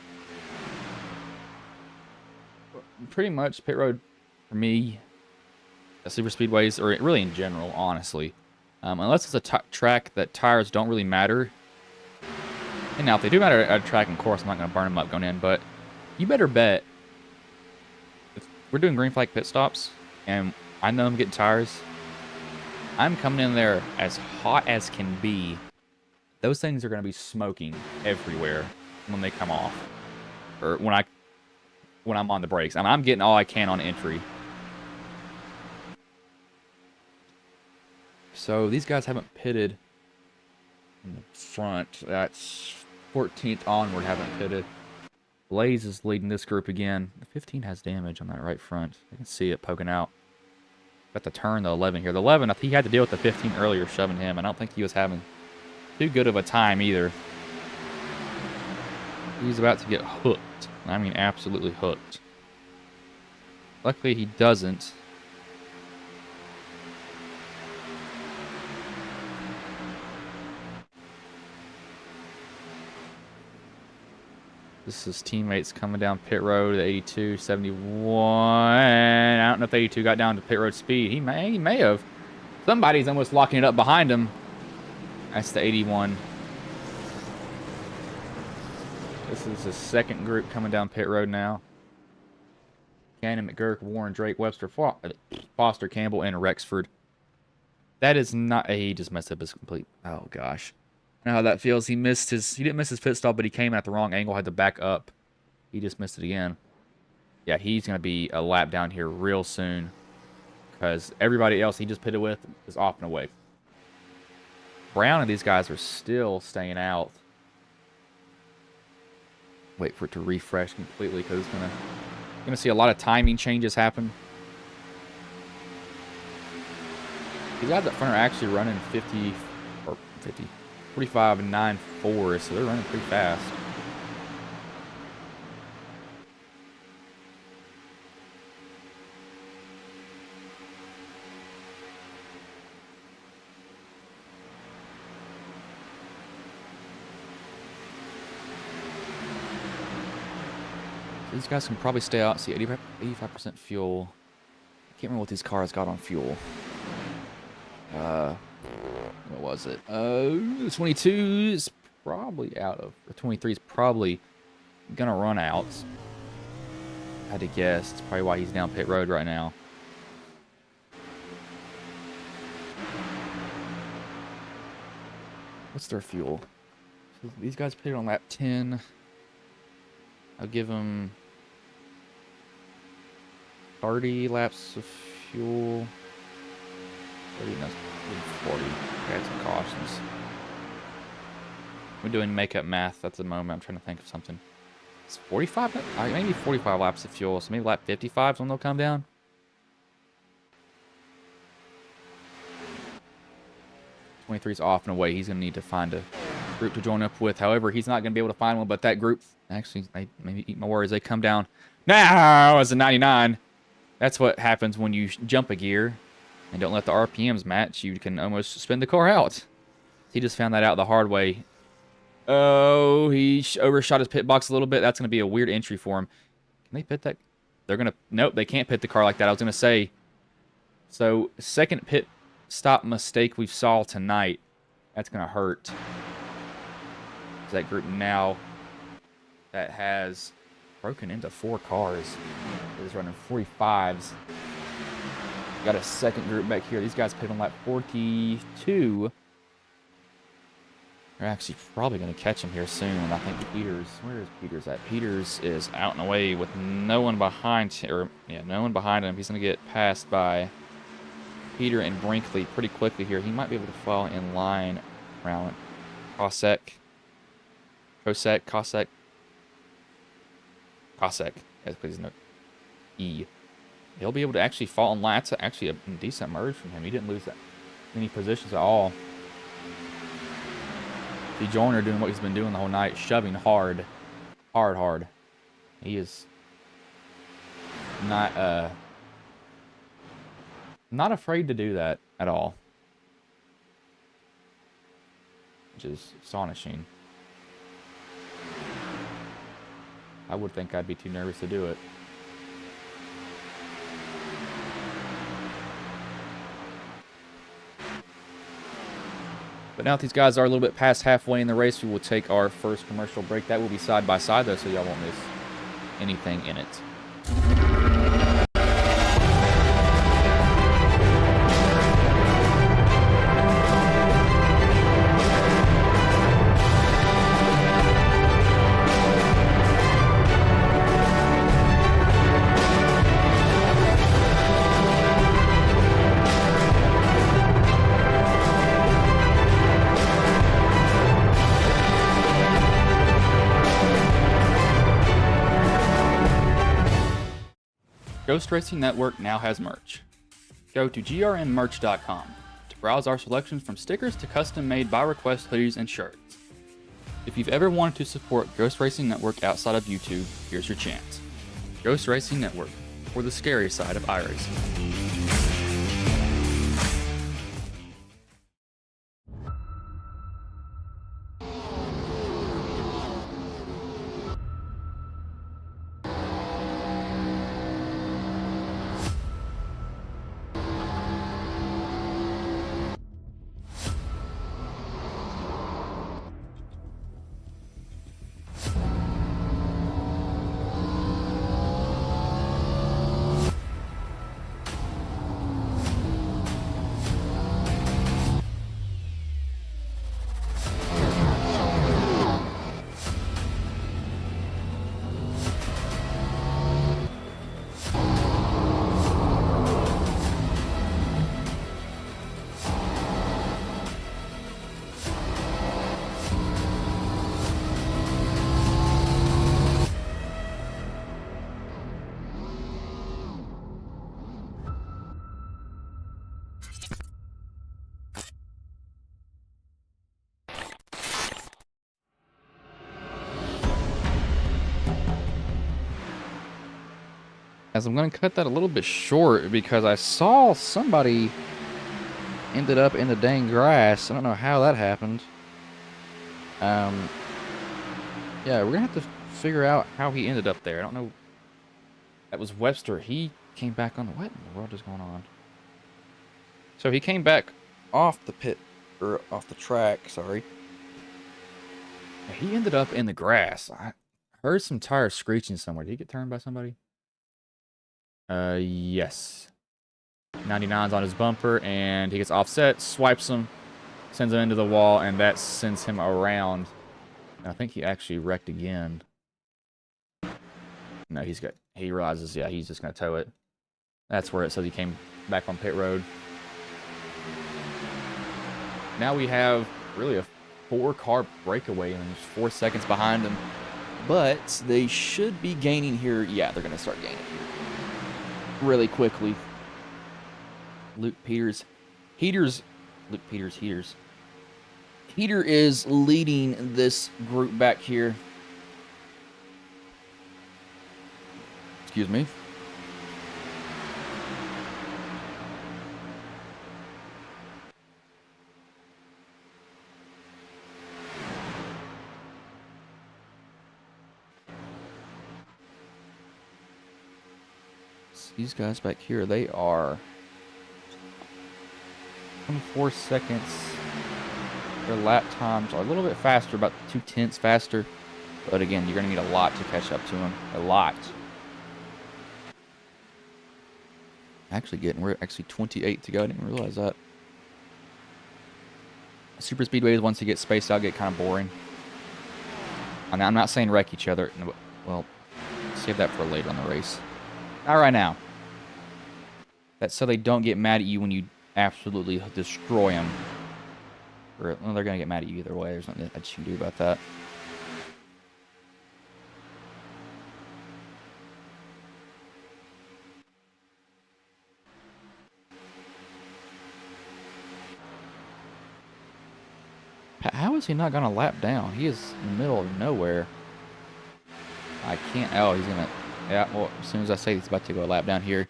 pretty much pit road for me, super speedways, or really in general, honestly, unless it's a track that tires don't really matter. And now, if they do matter at a track and course, I'm not going to burn them up going in. But you better bet if we're doing green flag pit stops, and I know I'm getting tires, I'm coming in there as hot as can be. Those things are going to be smoking everywhere when they come off, or when I'm on the brakes. I mean, I'm getting all I can on entry. So these guys haven't pitted in the front. That's 14th onward, haven't pitted. Blaze is leading this group again. The 15 has damage on that right front. You can see it poking out. Got the turn, the 11 here. The 11, he had to deal with the 15 earlier, shoving him. I don't think he was having too good of a time either. He's about to get hooked. I mean, absolutely hooked. Luckily, he doesn't. This is teammates coming down pit road at 82, 71. I don't know if 82 got down to pit road speed. He may have. Somebody's almost locking it up behind him. That's the 81. This is the second group coming down pit road now. Cannon, McGurk, Warren, Drake, Webster, Foster, Campbell, and Rexford. That is not... He just messed up his complete... Oh, gosh. I know how that feels. He didn't miss his pit stop, but he came at the wrong angle, had to back up. He just missed it again. Yeah, he's going to be a lap down here real soon, because everybody else he just pitted with is off and away. Brown and these guys are still staying out. Wait for it to refresh completely, because it's gonna see a lot of timing changes happen. These guys up front are actually running 45 and 9.4, so they're running pretty fast. These guys can probably stay out. See, 85% fuel. I can't remember what these cars got on fuel. What was it? 22 is probably out of... Or 23 is probably gonna run out. I had to guess. It's probably why he's down pit road right now. What's their fuel? So these guys pitted on lap 10. I'll give them 30 laps of fuel. 30, no, 40. I had some cautions. We're doing makeup math at the moment. I'm trying to think of something. It's 45? Maybe 45 laps of fuel. So maybe lap 55 is when they'll come down. '23's off and away. He's going to need to find a group to join up with. However, he's not going to be able to find one, but that group... Actually, maybe eat my words. They come down now as a 99. That's what happens when you jump a gear and don't let the RPMs match. You can almost spin the car out. He just found that out the hard way. Oh, he overshot his pit box a little bit. That's going to be a weird entry for him. Can they pit that? They're going to... Nope, they can't pit the car like that. I was going to say. So, second pit stop mistake we saw tonight. That's going to hurt. That group now that has broken into 4 cars is running 45s. Got a second group back here. These guys pitted on lap 42. They're actually probably going to catch him here soon. I think Peters... Where is Peters at? Peters is out and away with no one behind him. Or, yeah, no one behind him. He's going to get passed by Peter and Brinkley pretty quickly here. He might be able to fall in line around Kosek. That's because he's no E. He'll be able to actually fall in line. That's actually a decent merge from him. He didn't lose that many positions at all. See Joyner doing what he's been doing the whole night, shoving hard. Hard. He is not afraid to do that at all, which is astonishing. I would think I'd be too nervous to do it. But now that these guys are a little bit past halfway in the race, we will take our first commercial break. That will be side by side, though, so y'all won't miss anything in it. Ghost Racing Network now has merch. Go to grnmerch.com to browse our selections from stickers to custom-made by-request hoodies and shirts. If you've ever wanted to support Ghost Racing Network outside of YouTube, here's your chance. Ghost Racing Network, for the scary side of iRacing. As I'm going to cut that a little bit short because I saw somebody ended up in the dang grass. I don't know how that happened. Yeah, we're going to have to figure out how he ended up there. I don't know. That was Webster. He came back on. What in the world is going on? So he came back off the pit, or off the track, sorry. He ended up in the grass. I heard some tires screeching somewhere. Did he get turned by somebody? Yes. 99's on his bumper, and he gets offset, swipes him, sends him into the wall, and that sends him around. I think he actually wrecked again. No, he realizes, yeah, he's just going to tow it. That's where it says he came back on pit road. Now we have really a 4-car breakaway, and there's 4 seconds behind him. But they should be gaining here. Yeah, they're going to start gaining here really quickly. Luke Peters. Heater is leading this group back here. Excuse me. These guys back here, they are 24 seconds. Their lap times are a little bit faster, about 0.2 faster. But again, you're going to need a lot to catch up to them. A lot. We're actually 28 to go. I didn't realize that. Super speedways, once you get spaced out, get kind of boring. And I'm not saying wreck each other. Well, save that for later on the race. Not right now. That's so they don't get mad at you when you absolutely destroy them. Or, well, they're going to get mad at you either way. There's nothing that you can do about that. How is he not going to lap down? He is in the middle of nowhere. I can't... Oh, he's going to... Yeah, well, as soon as I say he's about to go a lap down here,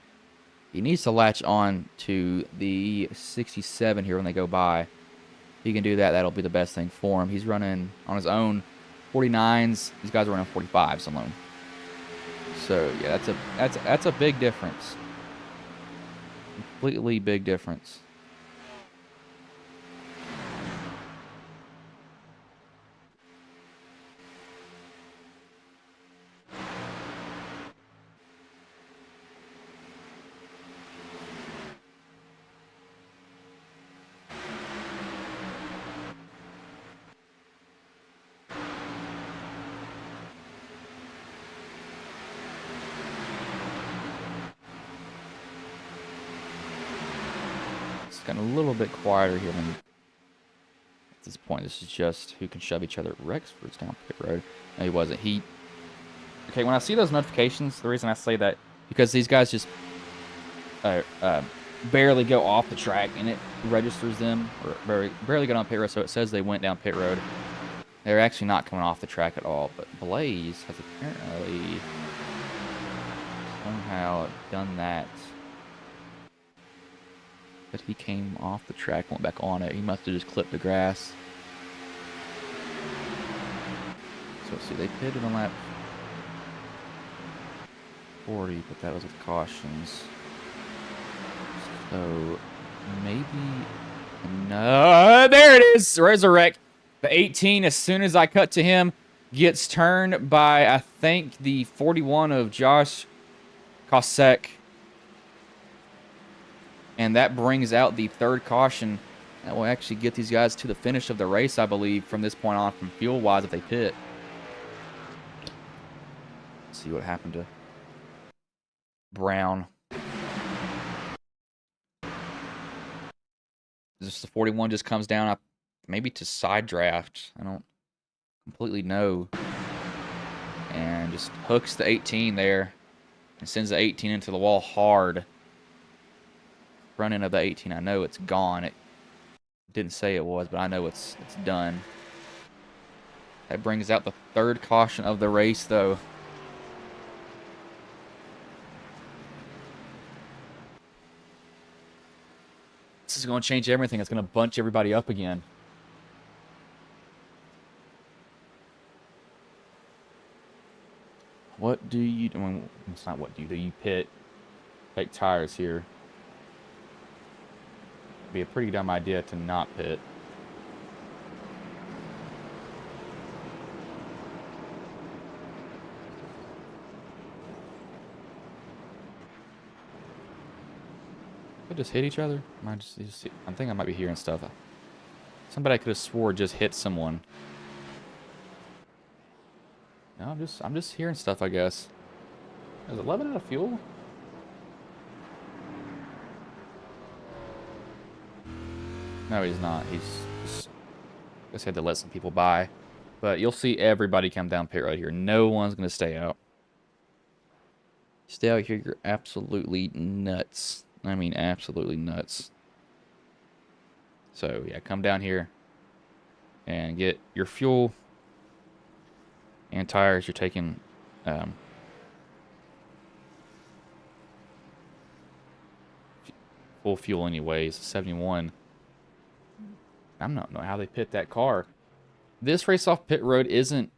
he needs to latch on to the 67 here when they go by. If he can do that, that'll be the best thing for him. He's running on his own 49s. These guys are running 45s alone. So yeah, that's a big difference. Completely big difference. It's gotten a little bit quieter here than at this point. This is just who can shove each other. Rexford's down pit road. No, he wasn't. Okay, when I see those notifications, the reason I say that, because these guys just barely go off the track, and it registers them, or barely get on pit road, so it says they went down pit road. They're actually not coming off the track at all, but Blaze has apparently somehow done that. But he came off the track, went back on it. He must have just clipped the grass. So let's see, they pitted on lap 40, but that was with cautions. So maybe no. There it is. Resurrect. The 18, as soon as I cut to him, gets turned by, I think, the 41 of Josh Kosek. And that brings out the third caution. That will actually get these guys to the finish of the race, I believe, from this point on, from fuel-wise, if they pit. Let's see what happened to Brown. Just the 41 just comes down, maybe to side draft. I don't completely know. And just hooks the 18 there and sends the 18 into the wall hard. Front end of the 18, I know it's gone. It didn't say it was, but I know it's done. That brings out the third caution of the race, though. This is going to change everything. It's going to bunch everybody up again. What do you do? Well, it's not what do you do. You pit, take tires here. Be a pretty dumb idea to not pit. They just hit each other? I think I might be hearing stuff. Somebody I could have swore just hit someone. No, I'm just hearing stuff, I guess. Is 11 out of fuel? No, he's not. He's just had to let some people by. But you'll see everybody come down pit road here. No one's going to stay out. Stay out here, you're absolutely nuts. I mean, absolutely nuts. So, yeah, come down here and get your fuel and tires. You're taking full fuel anyways. 71. I'm not know how they pit that car. This race off pit road isn't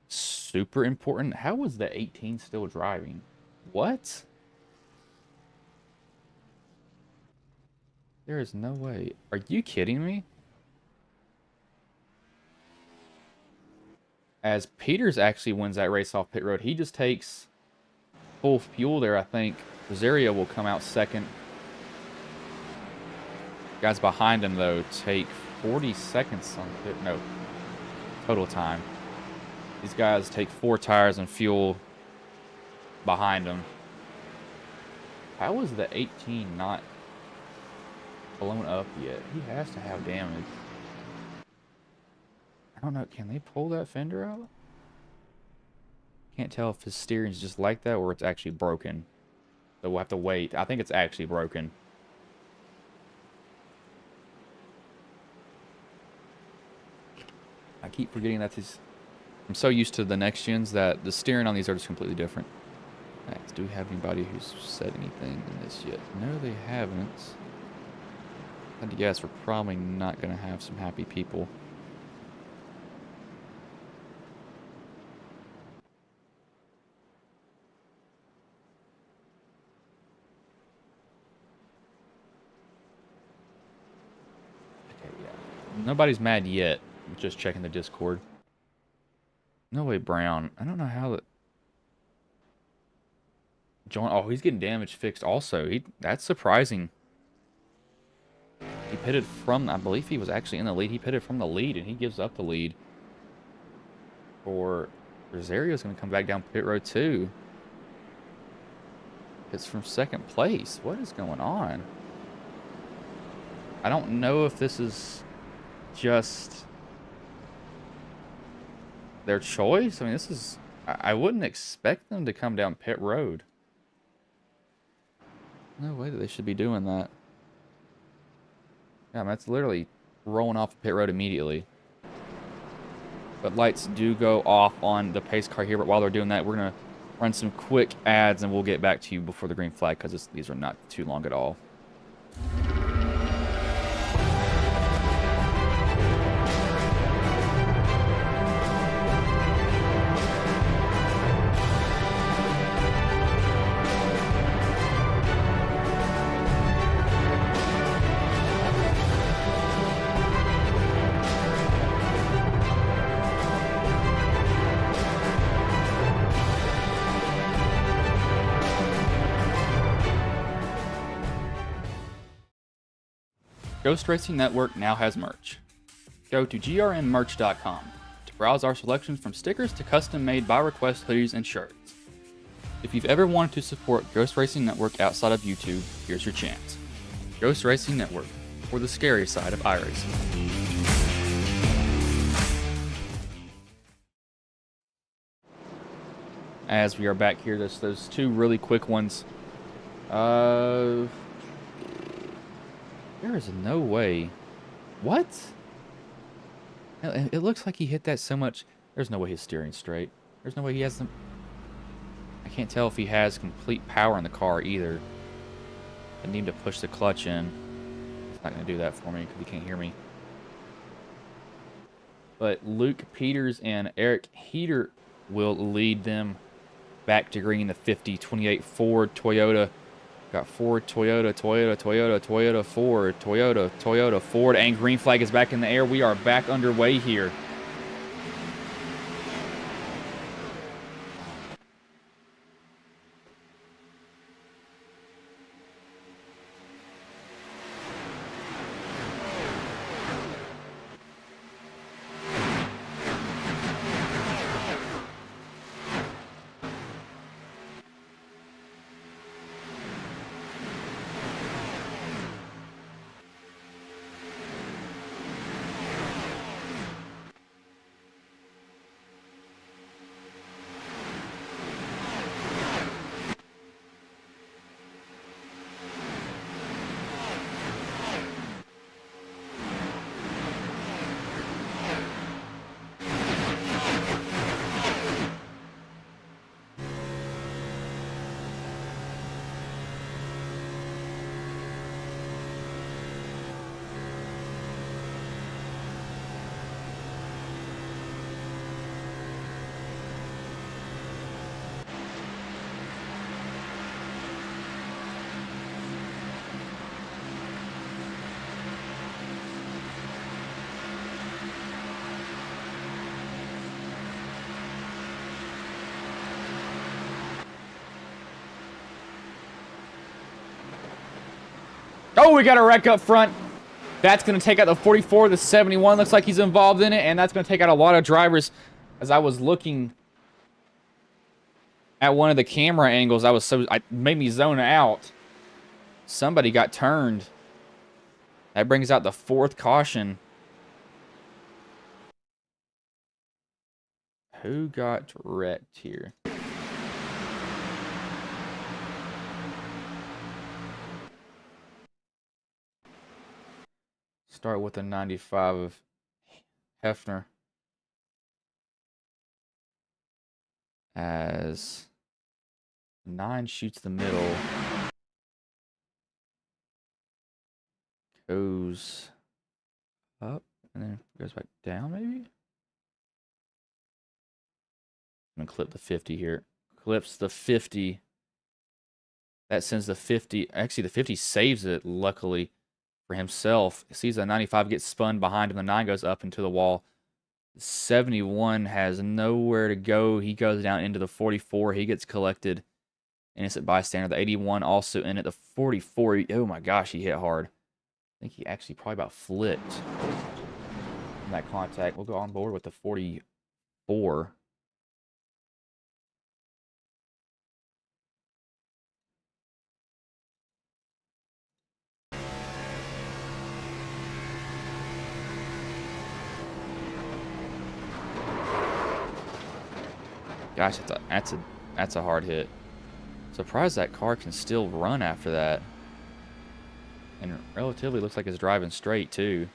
super important. How was the 18 still driving? What? There is no way. Are you kidding me? As Peters actually wins that race off pit road, he just takes full fuel there, I think. Rosario will come out second. Guys behind him, though, take 40 seconds on pit. No, total time. These guys take 4 tires and fuel behind them. How was the 18 not blown up yet? He has to have damage. I don't know. Can they pull that fender out? Can't tell if his steering's just like that or it's actually broken. So we'll have to wait. I think it's actually broken. I keep forgetting that these... I'm so used to the next gens that the steering on these are just completely different. Right, do we have anybody who's said anything in this yet? No, they haven't. I had to guess we're probably not going to have some happy people. Nobody's mad yet. I'm just checking the Discord. No way, Brown. I don't know how that. John. Oh, he's getting damage fixed also. That's surprising. He pitted from, I believe he was actually in the lead. He pitted from the lead, and he gives up the lead. For Rosario's going to come back down pit road too. It's from second place. What is going on? I don't know if this is just their choice. I mean, this is... I wouldn't expect them to come down pit road. No way that they should be doing that. Yeah, I mean, that's literally rolling off the pit road immediately. But lights do go off on the pace car here. But while they're doing that, we're going to run some quick ads, and we'll get back to you before the green flag, because these are not too long at all. Ghost Racing Network now has merch. Go to grnmerch.com to browse our selections from stickers to custom-made by request hoodies and shirts. If you've ever wanted to support Ghost Racing Network outside of YouTube, here's your chance. Ghost Racing Network, for the scary side of iRacing. As we are back here, those two really quick ones. There is no way. What? It looks like he hit that so much. There's no way his steering's straight. There's no way he has them. I can't tell if he has complete power in the car either. I need him to push the clutch in. It's not going to do that for me because he can't hear me. But Luke Peters and Eric Heater will lead them back to green. The 50-28 Ford Toyota. Got Ford, Toyota, Ford, Toyota, Ford, and green flag is back in the air. We are back underway here. Oh, we got a wreck up front. That's going to take out the 44. The 71 looks like he's involved in it, and that's going to take out a lot of drivers. As I was looking at one of the camera angles, I made me zone out. Somebody got turned. That brings out the fourth caution. Who got wrecked here? Start with a 95 of Hefner. As 9 shoots the middle. Goes up and then goes back down, maybe? I'm going to clip the 50 here. Clips the 50. That sends the 50. Actually, the 50 saves it, luckily, for himself. Sees a 95 get spun behind him. The 9 goes up into the wall. 71 has nowhere to go. He goes down into the 44. He gets collected. Innocent bystander. The 81 also in it. The 44. Oh my gosh, he hit hard. I think he actually probably about flipped in that contact. We'll go on board with the 44. Gosh, that's a hard hit. Surprised that car can still run after that. And relatively looks like it's driving straight too.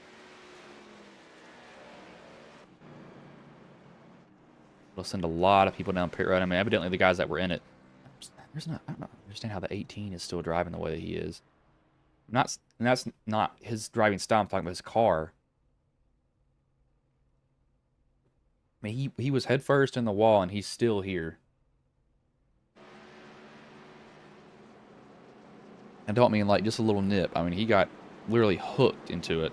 It'll send a lot of people down pit road. I mean, evidently the guys that were in it. I don't understand how the 18 is still driving the way that he is. And that's not his driving style. I'm talking about his car. I mean, he was head first in the wall, and he's still here. I don't mean like just a little nip. I mean, he got literally hooked into it.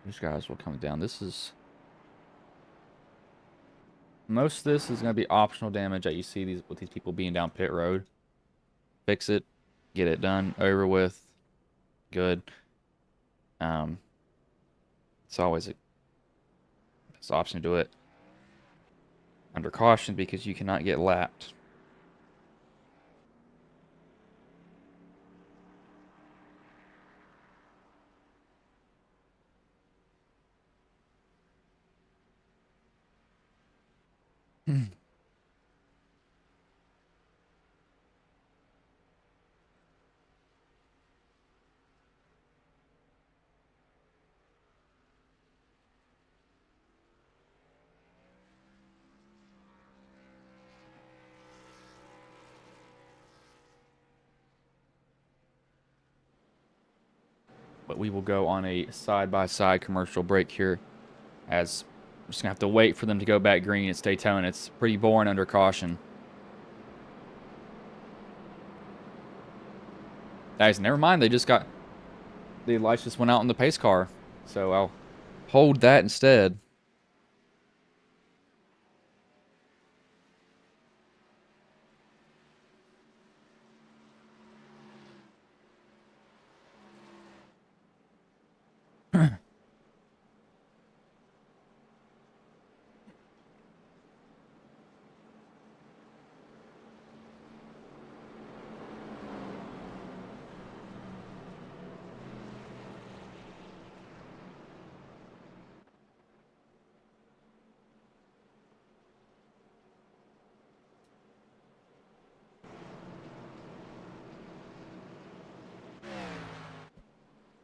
These guys will come down. This is... Most of this is going to be optional damage that you see with these people being down pit road. Fix it. Get it done. Over with. Good. It's always a best option to do it under caution because you cannot get lapped. But we will go on a side-by-side commercial break here, as we're just going to have to wait for them to go back green. It's Daytona. It's pretty boring under caution. Guys, never mind. They just got... The lights just went out on the pace car. So I'll hold that instead.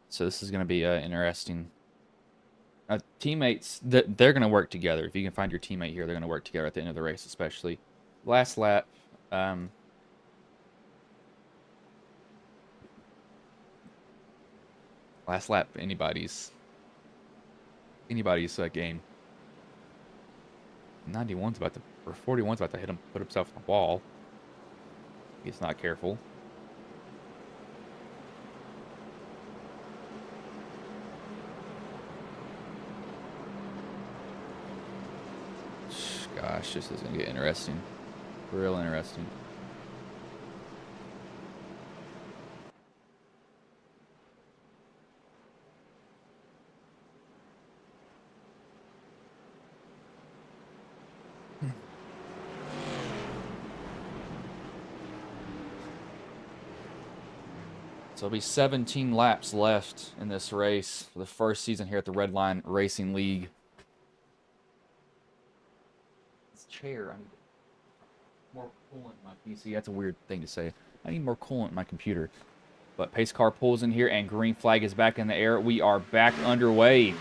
So this is going to be interesting. Teammates, they're going to work together. If you can find your teammate here, they're going to work together at the end of the race, especially. Last lap. Last lap, anybody's game. 91's about to, or 41's about to hit him, put himself on the wall. He's not careful. Gosh, this is gonna get interesting. Real interesting. So there'll be 17 laps left in this race for the first season here at the Redline Racing League. Chair. I need more coolant in my PC. That's a weird thing to say. I need more coolant in my computer. But pace car pulls in here and green flag is back in the air. We are back underway.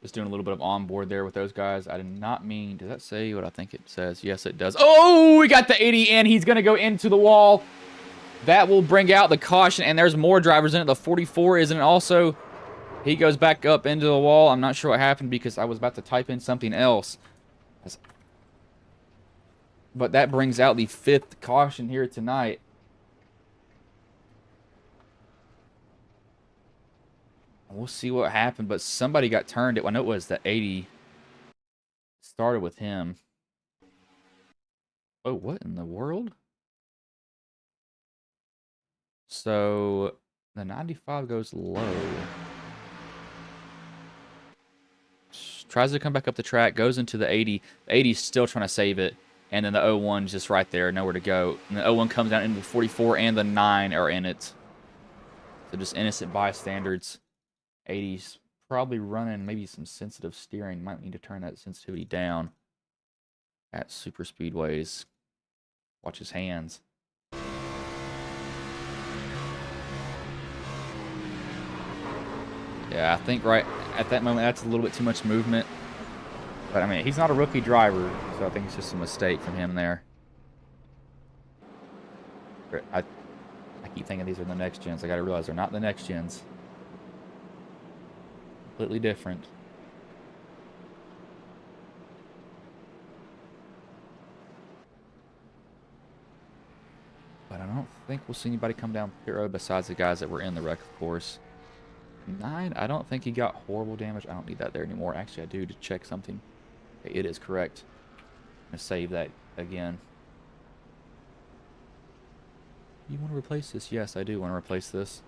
Just doing a little bit of onboard there with those guys. I did not mean... Does that say what I think it says? Yes, it does. Oh, we got the 80 in. He's going to go into the wall. That will bring out the caution, and there's more drivers in it. The 44 isn't it also. He goes back up into the wall. I'm not sure what happened because I was about to type in something else. But that brings out the 5th caution here tonight. We'll see what happened, but somebody got turned. I know it was the 80. Started with him. Oh, what in the world? So, the 95 goes low. Tries to come back up the track, goes into the 80. The 80's still trying to save it. And then the 01's just right there, nowhere to go. And the 01 comes down into the 44, and the 9 are in it. So just innocent bystanders. 80's probably running maybe some sensitive steering. Might need to turn that sensitivity down at super speedways. Watch his hands. Yeah, I think right at that moment that's a little bit too much movement. But I mean, he's not a rookie driver, so I think it's just a mistake from him there. I keep thinking these are the next gens. I gotta realize they're not the next gens. Completely different. But I don't think we'll see anybody come down pit road besides the guys that were in the wreck, of course. 9, I don't think he got horrible damage. I don't need that there anymore. Actually, I do to check something. Okay, it is correct. I'm going to save that again. You want to replace this? Yes, I do want to replace this.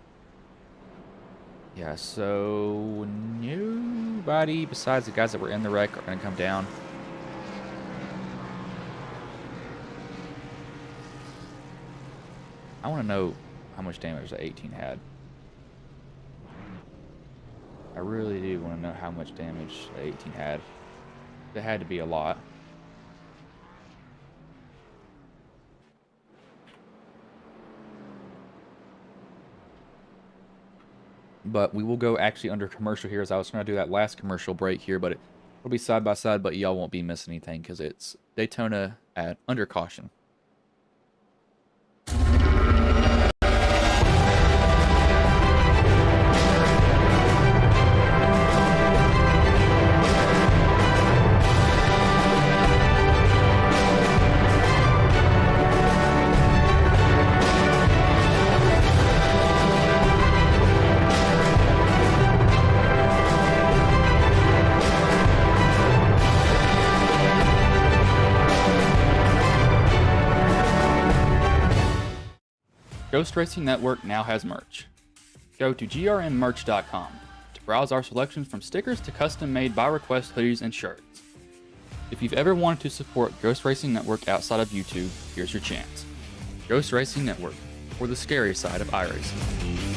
Yeah, so nobody besides the guys that were in the wreck are going to come down. I want to know how much damage the 18 had. I really do want to know how much damage the 18 had. It had to be a lot. But we will go actually under commercial here, as I was trying to do that last commercial break here, but it'll be side by side, but y'all won't be missing anything because it's Daytona at under caution. Ghost Racing Network now has merch. Go to grnmerch.com to browse our selections from stickers to custom-made by request hoodies and shirts. If you've ever wanted to support Ghost Racing Network outside of YouTube, here's your chance. Ghost Racing Network, or the scary side of iRacing.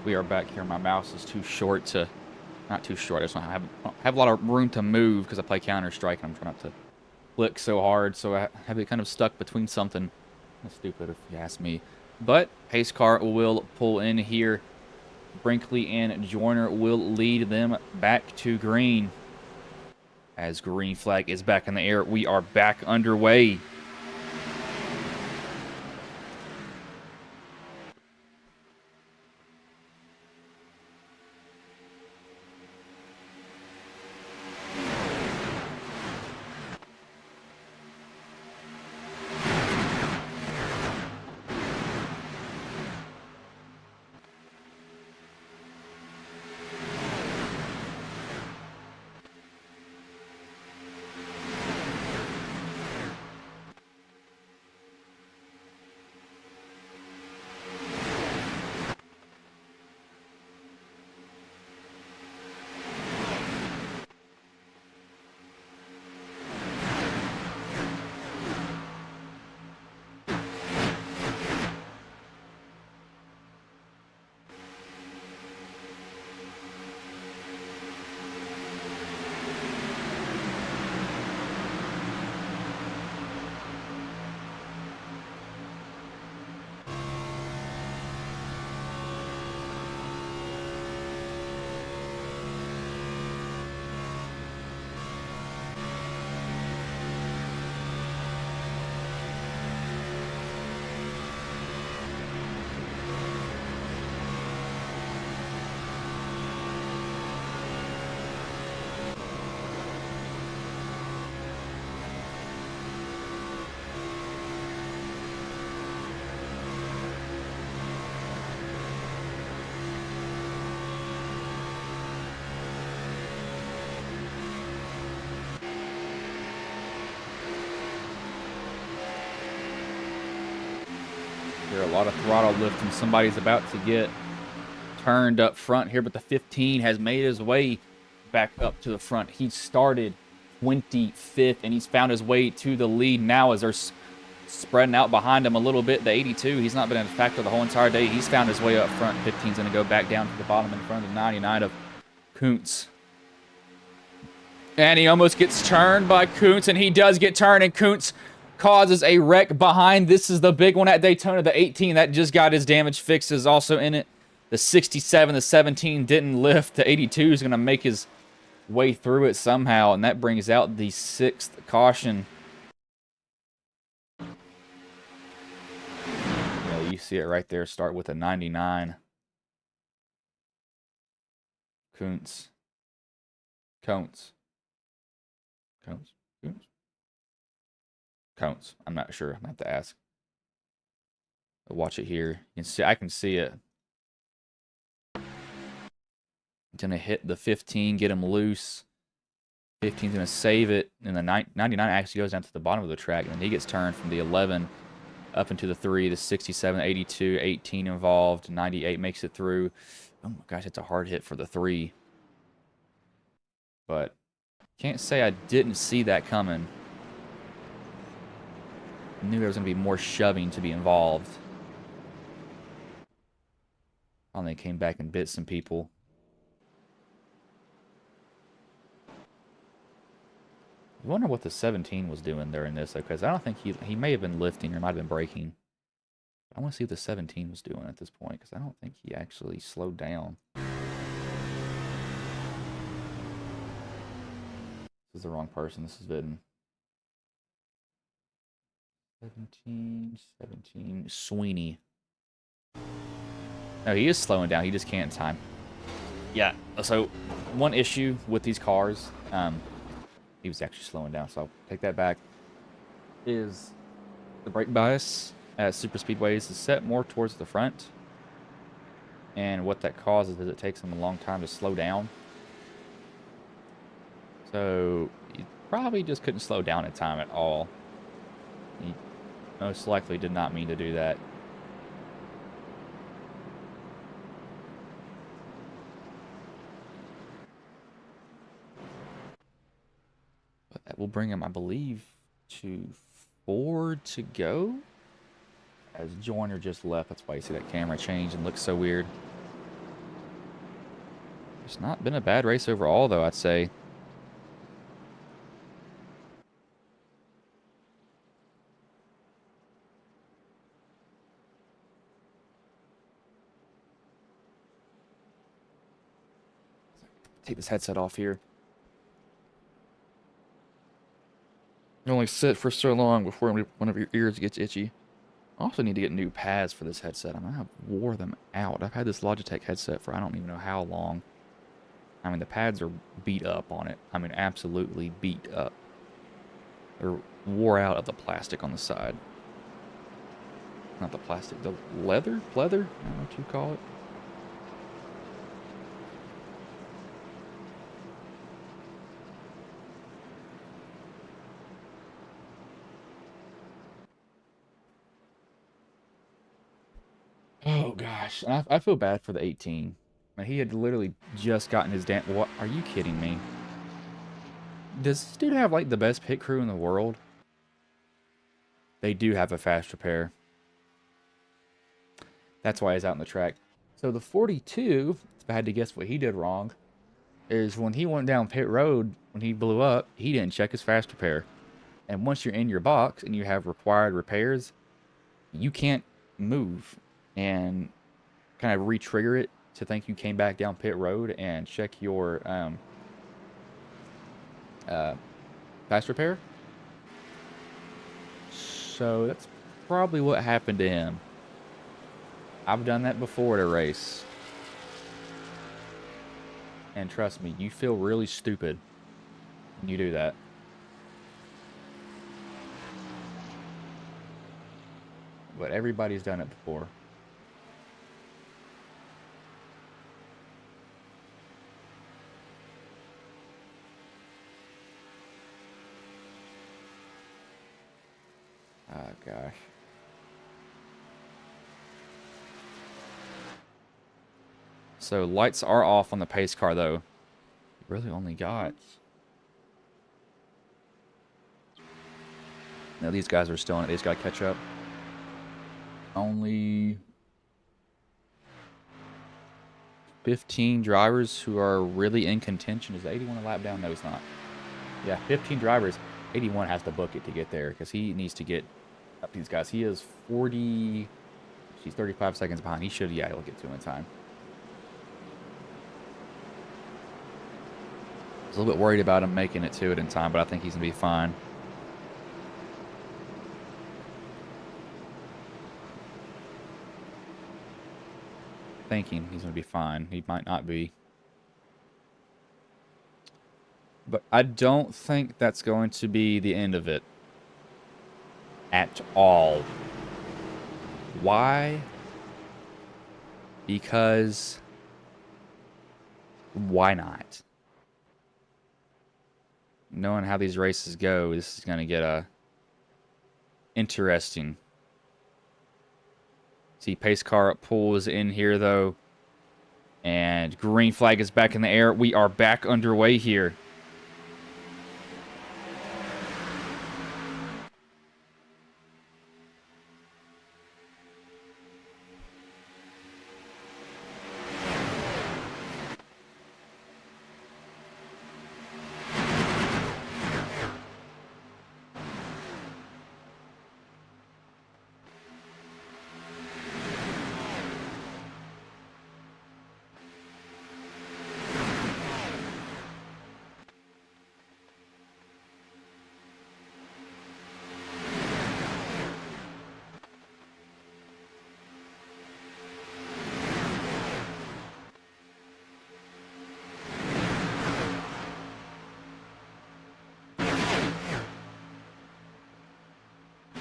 We are back here. My mouse is too short to, not too short. I just don't have a lot of room to move because I play Counter-Strike and I'm trying not to click so hard. So I have it kind of stuck between something. That's stupid if you ask me. But pace car will pull in here. Brinkley and Joyner will lead them back to green. As green flag is back in the air, we are back underway. There are a lot of throttle lift, and somebody's about to get turned up front here, but the 15 has made his way back up to the front. He started 25th, and he's found his way to the lead now as they're spreading out behind him a little bit. The 82, he's not been a factor the whole entire day. He's found his way up front. 15's going to go back down to the bottom in front of the 99 of Kuntz. And he almost gets turned by Kuntz, and he does get turned, and Kuntz causes a wreck behind. This is the big one at Daytona. The 18 that just got his damage fixed is also in it. The 67, the 17 didn't lift. The 82 is going to make his way through it somehow, and that brings out the 6th caution. Yeah, you see it right there. Start with a 99. Kuntz. I'm not sure. I'm going to have to ask. I'll watch it here. You can see, I can see it. Going to hit the 15, get him loose. 15's going to save it, and the 99 actually goes down to the bottom of the track, and then he gets turned from the 11 up into the 3, the 67, 82, 18 involved, 98 makes it through. Oh my gosh, it's a hard hit for the 3. But can't say I didn't see that coming. I knew there was going to be more shoving to be involved. Finally came back and bit some people. I wonder what the 17 was doing during this, because I don't think he may have been lifting or might have been braking. I want to see what the 17 was doing at this point, because I don't think he actually slowed down. This is the wrong person. This is Vidden. 17, Sweeney. No, he is slowing down. He just can't in time. Yeah, so one issue with these cars, he was actually slowing down, so I'll take that back, is the brake bias at super speedways is set more towards the front. And what that causes is it takes them a long time to slow down. So he probably just couldn't slow down in time at all. He most likely did not mean to do that. But that will bring him, I believe, to 4 to go. As Joyner just left, that's why you see that camera change and looks so weird. It's not been a bad race overall, though, I'd say. Take this headset off here. You only sit for so long before one of your ears gets itchy. I also need to get new pads for this headset. I mean, I wore them out. I've had this Logitech headset for I don't even know how long. I mean, the pads are beat up on it. I mean, absolutely beat up. They're wore out of the plastic on the side. Not the plastic, the leather? Pleather? I don't know what you call it. Oh, gosh. And I feel bad for the 18. Man, he had literally just gotten his damn... What? Are you kidding me? Does this dude have, like, the best pit crew in the world? They do have a fast repair. That's why he's out on the track. So the 42, if I had to guess what he did wrong, is when he went down pit road, when he blew up, he didn't check his fast repair. And once you're in your box and you have required repairs, you can't move and kind of re-trigger it to think you came back down pit road and check your fast repair. So that's probably what happened to him. I've done that before at a race. And trust me, you feel really stupid when you do that. But everybody's done it before. Oh, gosh. So lights are off on the pace car, though. You really only got... No, these guys are still in it. They just got to catch up. Only 15 drivers who are really in contention. Is 81 a lap down? No, it's not. Yeah, 15 drivers. 81 has to book it to get there because he needs to get up these guys. He is 40... She's 35 seconds behind. He should, yeah, he'll get to him in time. I was a little bit worried about him making it to it in time, but I think he's going to be fine. Thinking he's going to be fine. He might not be. But I don't think that's going to be the end of it. At all. Why? Because... Why not? Knowing how these races go, this is going to get interesting. See, pace car pulls in here, though. And green flag is back in the air. We are back underway here.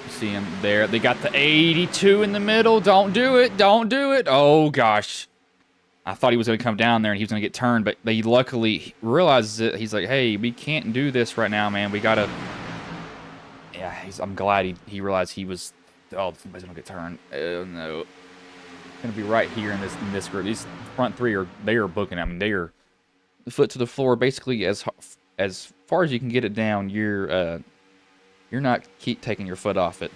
See him there. They got the 82 in the middle. Don't do it. Don't do it. Oh, gosh. I thought he was going to come down there and he was going to get turned, but they luckily realizes it. He's like, hey, we can't do this right now, man. We got to... Yeah, I'm glad he realized he was... Oh, somebody's going to get turned. Oh, no. Going to be right here in this group. These front three they are booking. I mean, they are foot to the floor. Basically, as far as you can get it down, you're not keep taking your foot off it.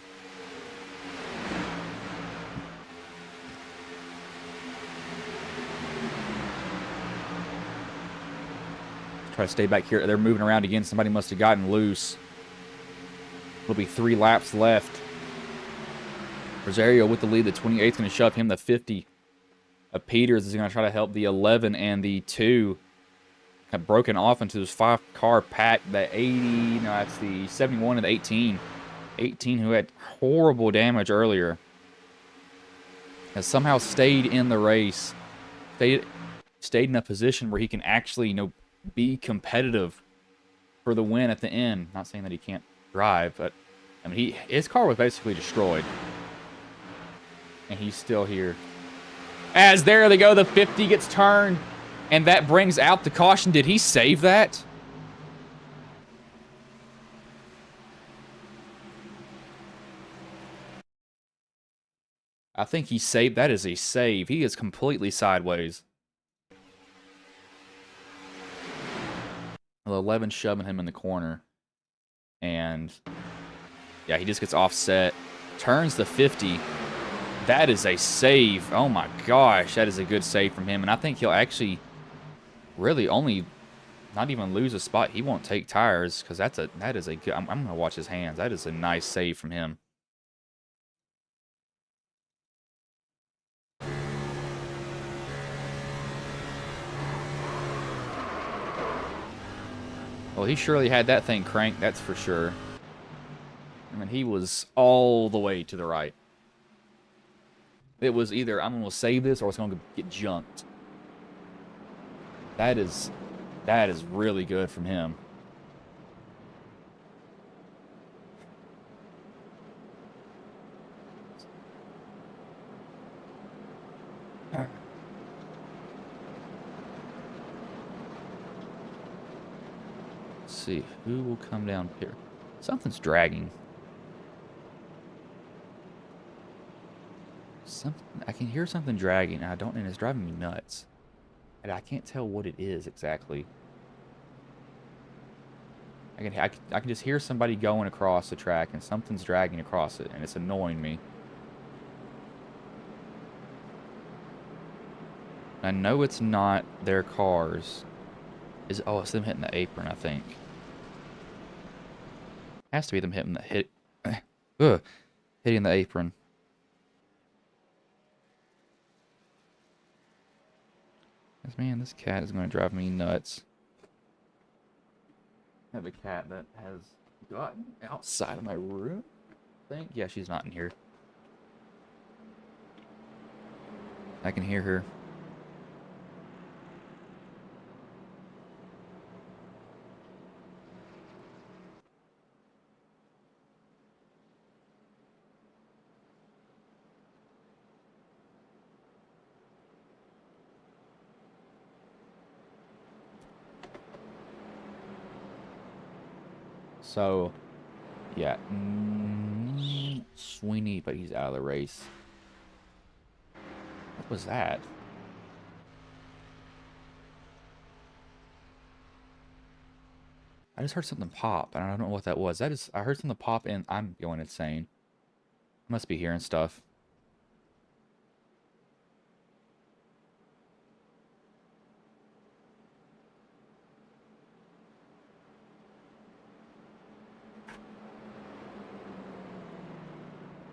Try to stay back here. They're moving around again. Somebody must have gotten loose. There'll be 3 laps left. Rosario with the lead. The 28 is going to shove him. The 50 of Peters is going to try to help the 11 and the 2. Have broken off into this 5-car pack. The 80, no, that's the 71 and the 18. 18 who had horrible damage earlier has somehow stayed in the race. Stayed in a position where he can actually, you know, be competitive for the win at the end. Not saying that he can't drive, but I mean, his car was basically destroyed, and he's still here. As there they go, the 50 gets turned, and that brings out the caution. Did he save that? I think he saved. That is a save. He is completely sideways. 11 shoving him in the corner. And, yeah, he just gets offset. Turns the 50. That is a save. Oh, my gosh. That is a good save from him. And I think he'll actually really only not even lose a spot. He won't take tires because that is a good... I'm going to watch his hands. That is a nice save from him. Well, he surely had that thing cranked, that's for sure. I mean, he was all the way to the right. It was either I'm going to save this or it's going to get junked. That is really good from him. See who will come down here. Something's dragging. I can hear something dragging. And it's driving me nuts. And I can't tell what it is exactly. I can just hear somebody going across the track, and something's dragging across it, and it's annoying me. I know it's not their cars. Oh, it's them hitting the apron, I think. Has to be them hitting hitting the apron. Man, this cat is going to drive me nuts. I have a cat that has gotten outside of my room. I think, yeah, she's not in here. I can hear her. So, yeah, Sweeney, but he's out of the race. What was that? I just heard something pop, and I don't know what that was. I heard something pop, and I'm going insane. I must be hearing stuff.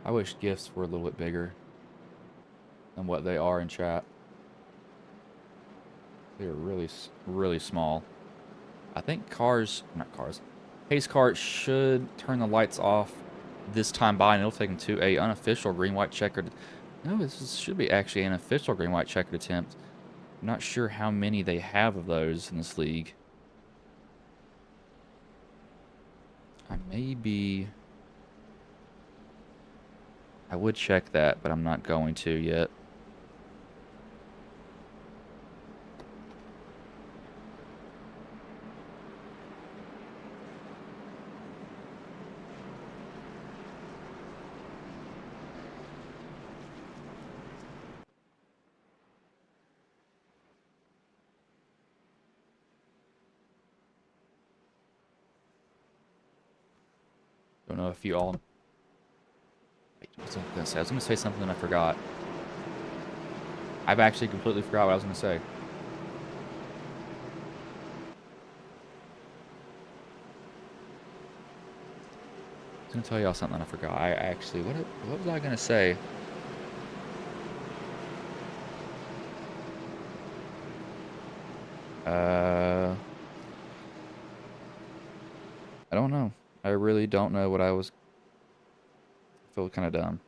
I wish gifts were a little bit bigger than what they are in chat. They're really, really small. I think Pace Cart should turn the lights off this time by, and it'll take them to a unofficial green-white checkered. No, should be actually an official green-white checkered attempt. I'm not sure how many they have of those in this league. I would check that, but I'm not going to yet. Don't know if you all... What was I going to say? I was going to say something and I forgot. I've actually completely forgot what I was going to say. gonna tell y'all something I forgot. I actually, what was I gonna say? I don't know. I really don't know what I was. I feel kind of dumb.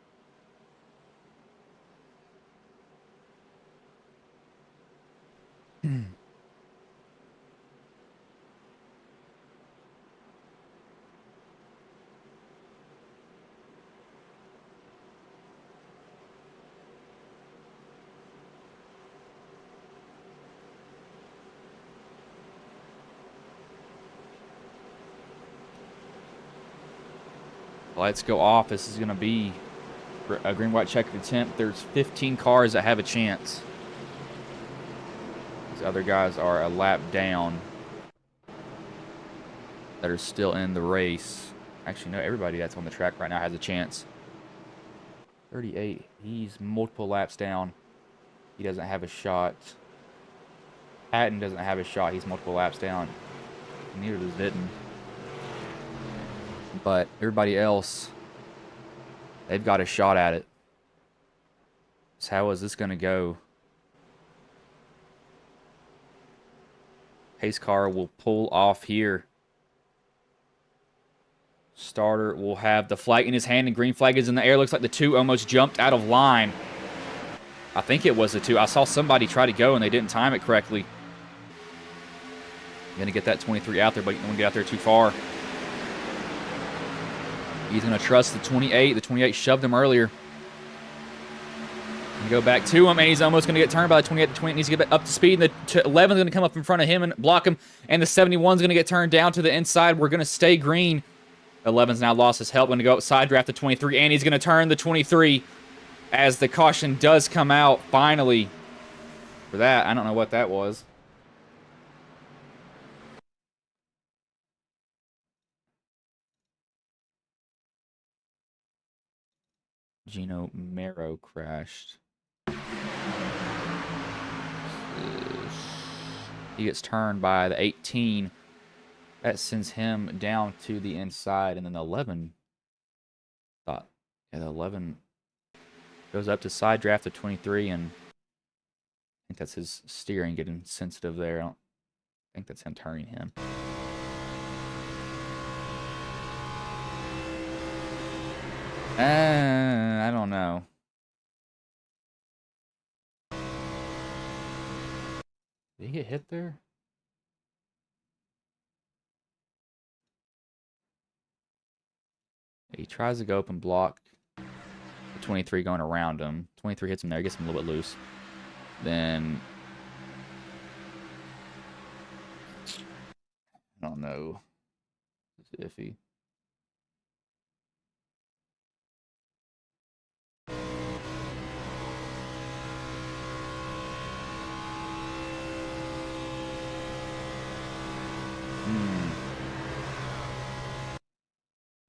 Lights go off. This is going to be a green-white checkered attempt. There's 15 cars that have a chance. These other guys are a lap down that are still in the race. Actually, no, everybody that's on the track right now has a chance. 38. He's multiple laps down. He doesn't have a shot. Hatton doesn't have a shot. He's multiple laps down. Neither does Vinton. But everybody else, they've got a shot at it. So how is this going to go? Pace car will pull off here. Starter will have the flag in his hand, and green flag is in the air. Looks like the 2 almost jumped out of line. I think it was the 2. I saw somebody try to go, and they didn't time it correctly. Going to get that 23 out there, but you don't want to get out there too far. He's going to trust the 28. The 28 shoved him earlier. And go back to him, and he's almost going to get turned by the 28. The 28 needs to get up to speed. And the 11 is going to come up in front of him and block him. And the 71 is going to get turned down to the inside. We're going to stay green. 11's now lost his help. Going to go outside, draft the 23. And he's going to turn the 23 as the caution does come out finally. For that, I don't know what that was. Gino Mero crashed. He gets turned by the 18. That sends him down to the inside. And then the 11 thought, yeah, the 11 goes up to side draft the 23. And I think that's his steering getting sensitive there. I don't think that's him turning him. I don't know. Did he get hit there? He tries to go up and block the 23 going around him. 23 hits him there, gets him a little bit loose. Then I don't know. It's iffy.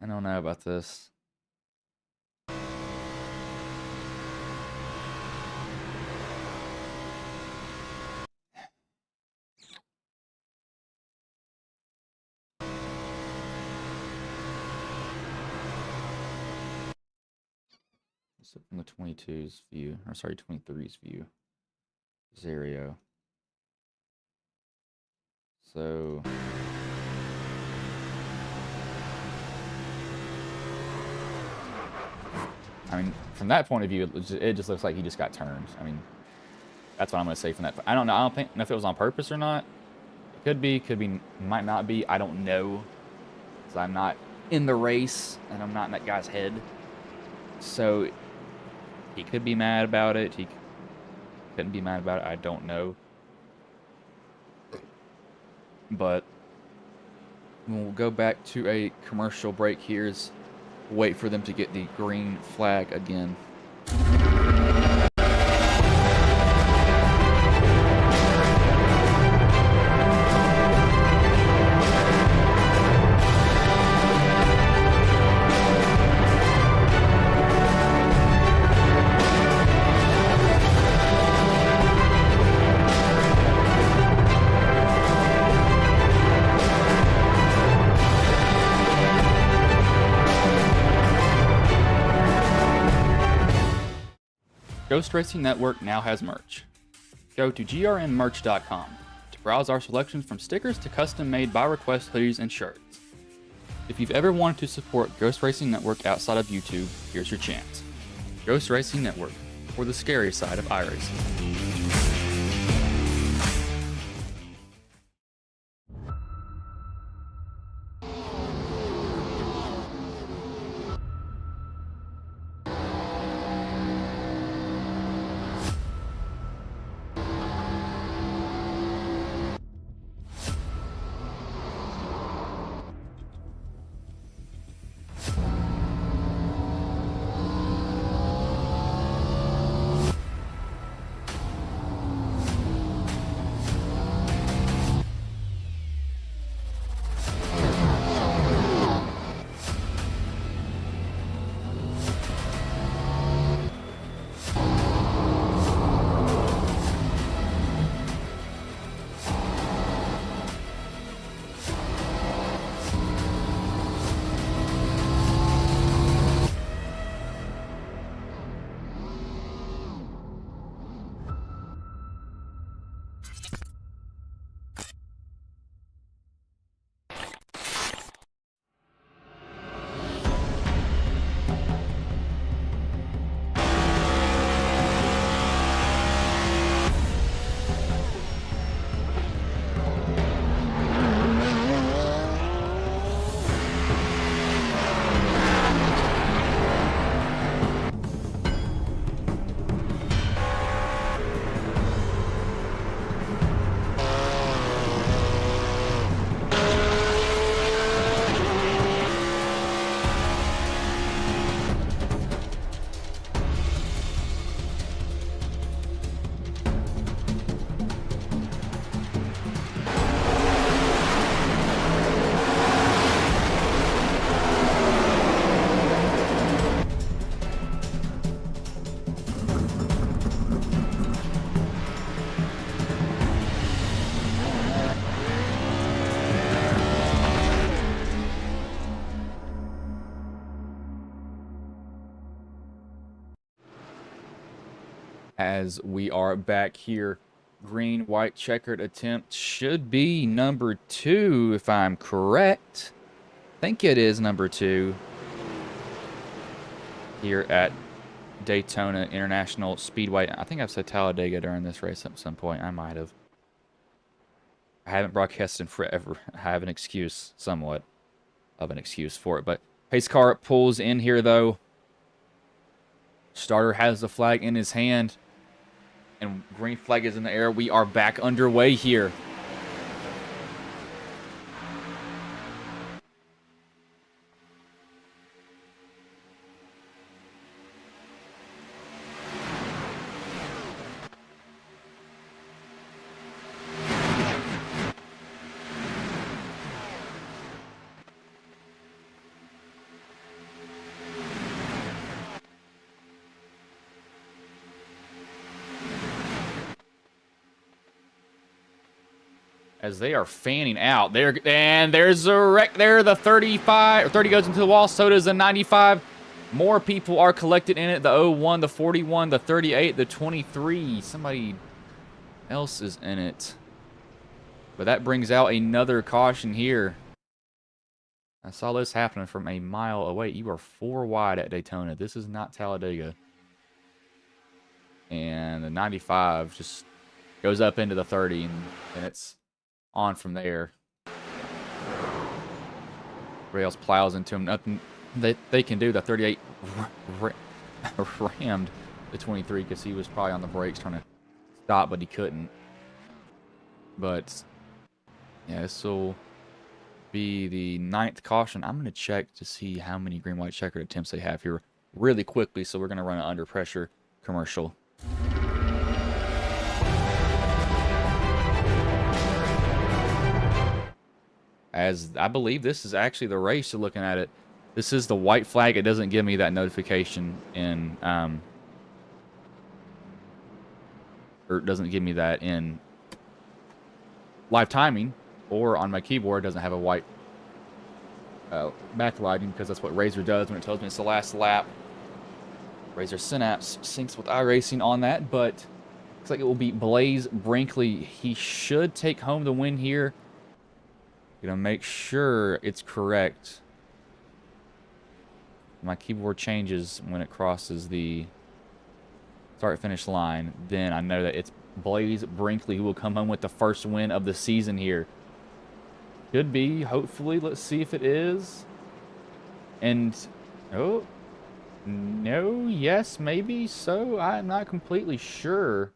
I don't know about this. So from the 22's view, or sorry, 23's view, Zario. So I mean, from that point of view, it just looks like he just got turned. I mean, that's what I'm going to say from that. I don't know. I don't know if it was on purpose or not. It could be, might not be. I don't know. Because I'm not in the race, and I'm not in that guy's head. So, he could be mad about it. He couldn't be mad about it. I don't know. But we'll go back to a commercial break here. Wait for them to get the green flag again. Ghost Racing Network now has merch. Go to grnmerch.com to browse our selections from stickers to custom-made by-request hoodies and shirts. If you've ever wanted to support Ghost Racing Network outside of YouTube, here's your chance. Ghost Racing Network, or the scary side of iRacing. As we are back here, green, white, checkered attempt should be number 2, if I'm correct. I think it is number 2 here at Daytona International Speedway. I think I've said Talladega during this race at some point. I might have. I haven't broadcasted in forever. I have an excuse, somewhat of an excuse for it. But pace car pulls in here, though. Starter has the flag in his hand. And green flag is in the air. We are back underway here. As they are fanning out. And there's a wreck there. The 35, or 30 goes into the wall. So does the 95. More people are collected in it. The 01, the 41, the 38, the 23. Somebody else is in it. But that brings out another caution here. I saw this happening from a mile away. You are 4 wide at Daytona. This is not Talladega. And the 95 just goes up into the 30, and it's on from there. Rails plows into him. Nothing they can do. The 38 rammed the 23 because he was probably on the brakes trying to stop, but he couldn't. But yeah, this will be the 9th caution. I'm going to check to see how many green, white, checkered attempts they have here really quickly. So we're going to run an under pressure commercial. As I believe this is actually the race, you're looking at it. This is the white flag. It doesn't give me that notification in, or it doesn't give me that in live timing, or on my keyboard, it doesn't have a white backlighting, because that's what Razor does when it tells me it's the last lap. Razor Synapse syncs with iRacing on that, but looks like it will be Blaze Brinkley. He should take home the win here. Gonna make sure it's correct. My keyboard changes when it crosses the start-finish line. Then I know that it's Blaze Brinkley who will come home with the first win of the season here. Could be, hopefully. Let's see if it is. And, oh, no, yes, maybe so. I'm not completely sure.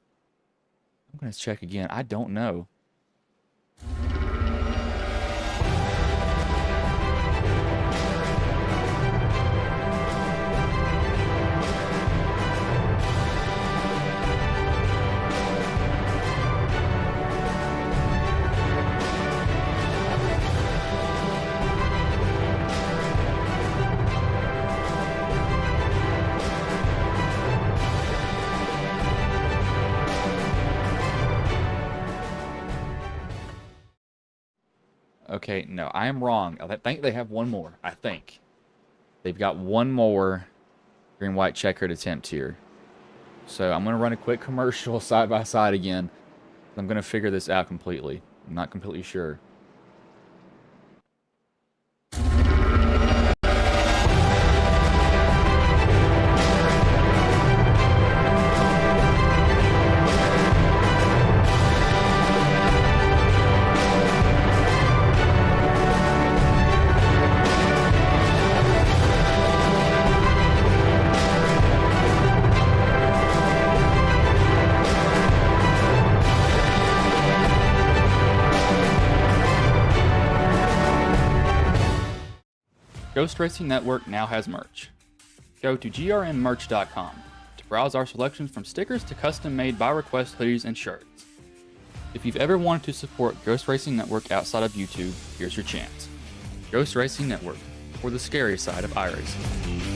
I'm going to check again. I don't know. Okay, no, I am wrong. I think they have one more. I think. They've got one more green-white checkered attempt here. So I'm going to run a quick commercial side by side again. I'm going to figure this out completely. I'm not completely sure. Ghost Racing Network now has merch. Go to grnmerch.com to browse our selections from stickers to custom-made by-request hoodies and shirts. If you've ever wanted to support Ghost Racing Network outside of YouTube, here's your chance. Ghost Racing Network, for the scary side of iRacing.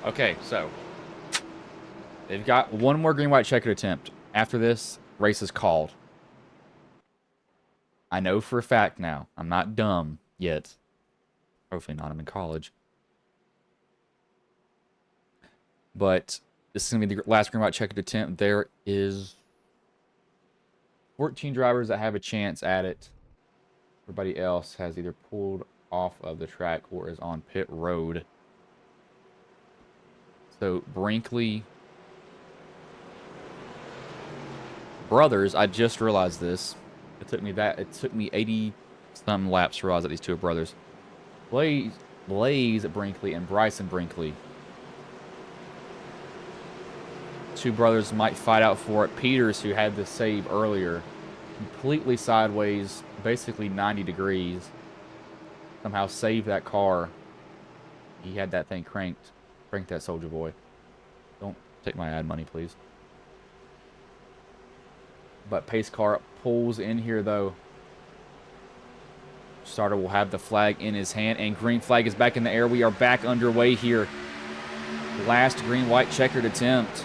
Okay, so they've got one more green-white checkered attempt. After this, race is called. I know for a fact now. I'm not dumb yet. Hopefully not. I'm in college. But this is going to be the last green-white checkered attempt. There is 14 drivers that have a chance at it. Everybody else has either pulled off of the track or is on pit road. So Brinkley brothers, I just realized this. It took me 80 some laps to realize that these two are brothers. Blaze Brinkley and Bryson Brinkley. Two brothers might fight out for it. Peters, who had the save earlier, completely sideways, basically 90 degrees. Somehow saved that car. He had that thing cranked. Crank that soldier boy. Don't take my ad money, please. But pace car pulls in here, though. Starter will have the flag in his hand, and green flag is back in the air. We are back underway here. Last green-white checkered attempt.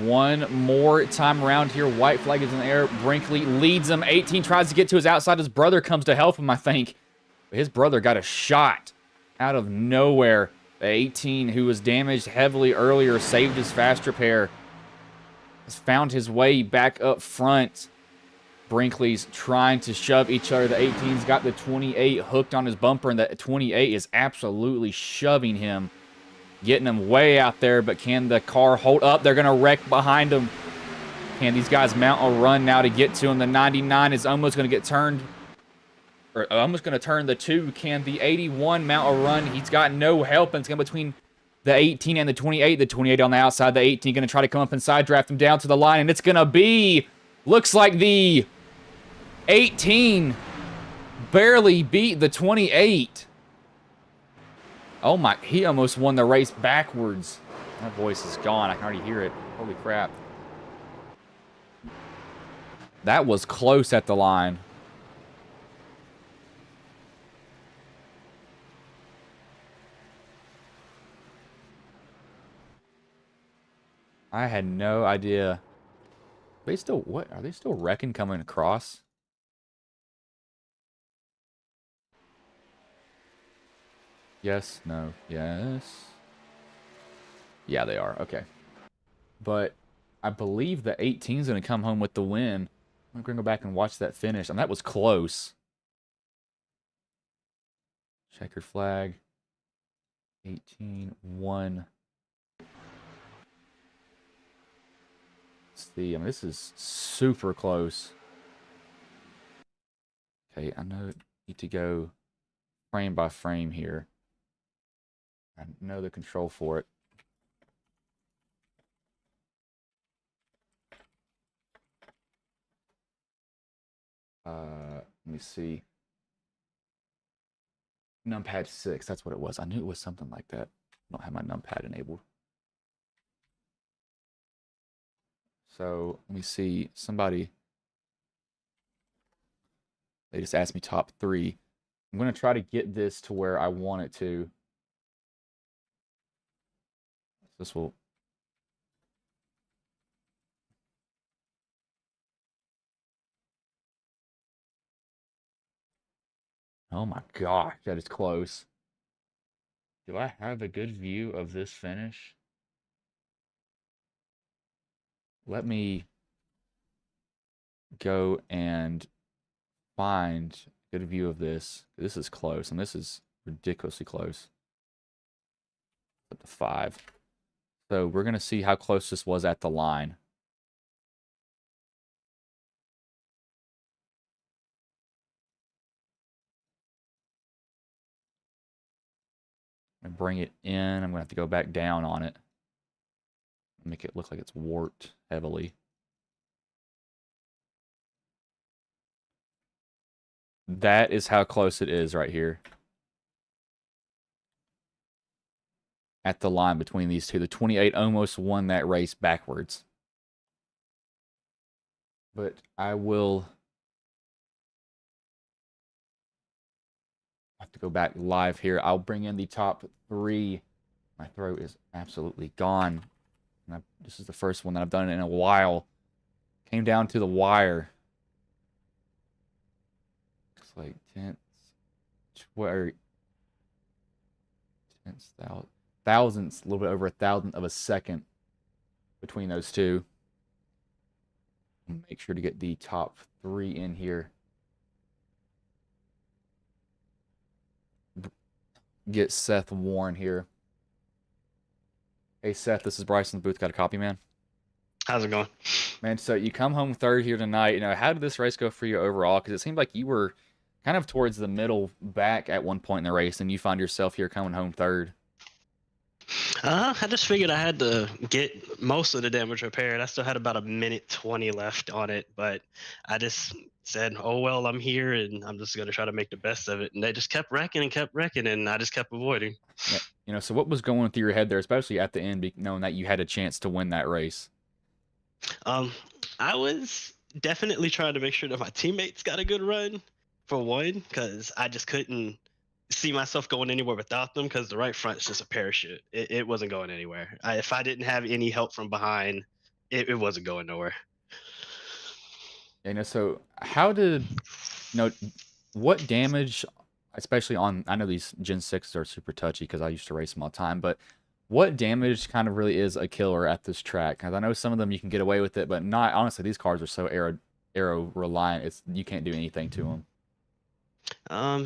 One more time around here. White flag is in the air. Brinkley leads him. 18 tries to get to his outside. His brother comes to help him, I think. But his brother got a shot out of nowhere. The 18, who was damaged heavily earlier, saved his fast repair. Has found his way back up front. Brinkley's trying to shove each other. The 18's got the 28 hooked on his bumper, and the 28 is absolutely shoving him. Getting him way out there, but can the car hold up? They're going to wreck behind him. Can these guys mount a run now to get to him? The 99 is almost going to get turned, or almost going to turn the 2. Can the 81 mount a run? He's got no help, and it's going between the 18 and the 28. The 28 on the outside. The 18 going to try to come up inside, draft him down to the line, and it's going to be, looks like the 18 barely beat the 28. Oh my, he almost won the race backwards. My voice is gone. I can already hear it. Holy crap. That was close at the line. I had no idea. They still, what? Are they still wrecking coming across? Yes, no, yes. Yeah, they are. Okay. But I believe the 18's going to come home with the win. I'm going to go back and watch that finish. And that was close. Checkered flag. 18-1. Let's see. I mean, this is super close. Okay, I know I need to go frame by frame here. I know the control for it. Let me see. Numpad 6, that's what it was. I knew it was something like that. I don't have my numpad enabled. So, let me see. Somebody, they just asked me top 3. I'm going to try to get this to where I want it to. This will... Oh my gosh, that is close. Do I have a good view of this finish? Let me go and find a good view of this. This is close, and this is ridiculously close. Put the 5. So we're going to see how close this was at the line. And bring it in. I'm going to have to go back down on it. Make it look like it's warped heavily. That is how close it is right here. At the line between these two. The 28 almost won that race backwards. But I will have to go back live here. I'll bring in the top 3. My throat is absolutely gone. And this is the first one that I've done in a while. Came down to the wire. Looks like tenths, thousandths, a little bit over 1,000th of a second between those two. Make sure to get the top 3 in here. Get Seth Warren here. Hey Seth, this is Bryce in the booth. Got a copy, man? How's it going? Man, so you come home third here tonight. You know, how did this race go for you overall? Because it seemed like you were kind of towards the middle back at one point in the race, and you find yourself here coming home third. I just figured I had to get most of the damage repaired. I still had about 1:20 left on it, but I just said, oh, well, I'm here, and I'm just going to try to make the best of it. And they just kept wrecking, and I just kept avoiding. Yeah. You know, so what was going through your head there, especially at the end, knowing that you had a chance to win that race? I was definitely trying to make sure that my teammates got a good run, for one, because I just couldn't see myself going anywhere without them, because the right front's just a parachute. It wasn't going anywhere. If I didn't have any help from behind, it wasn't going nowhere. So how did what damage, especially on, I know these Gen 6s are super touchy because I used to race them all the time, but what damage kind of really is a killer at this track? Because I know some of them you can get away with it, but not, honestly, these cars are so aero reliant, you can't do anything to them.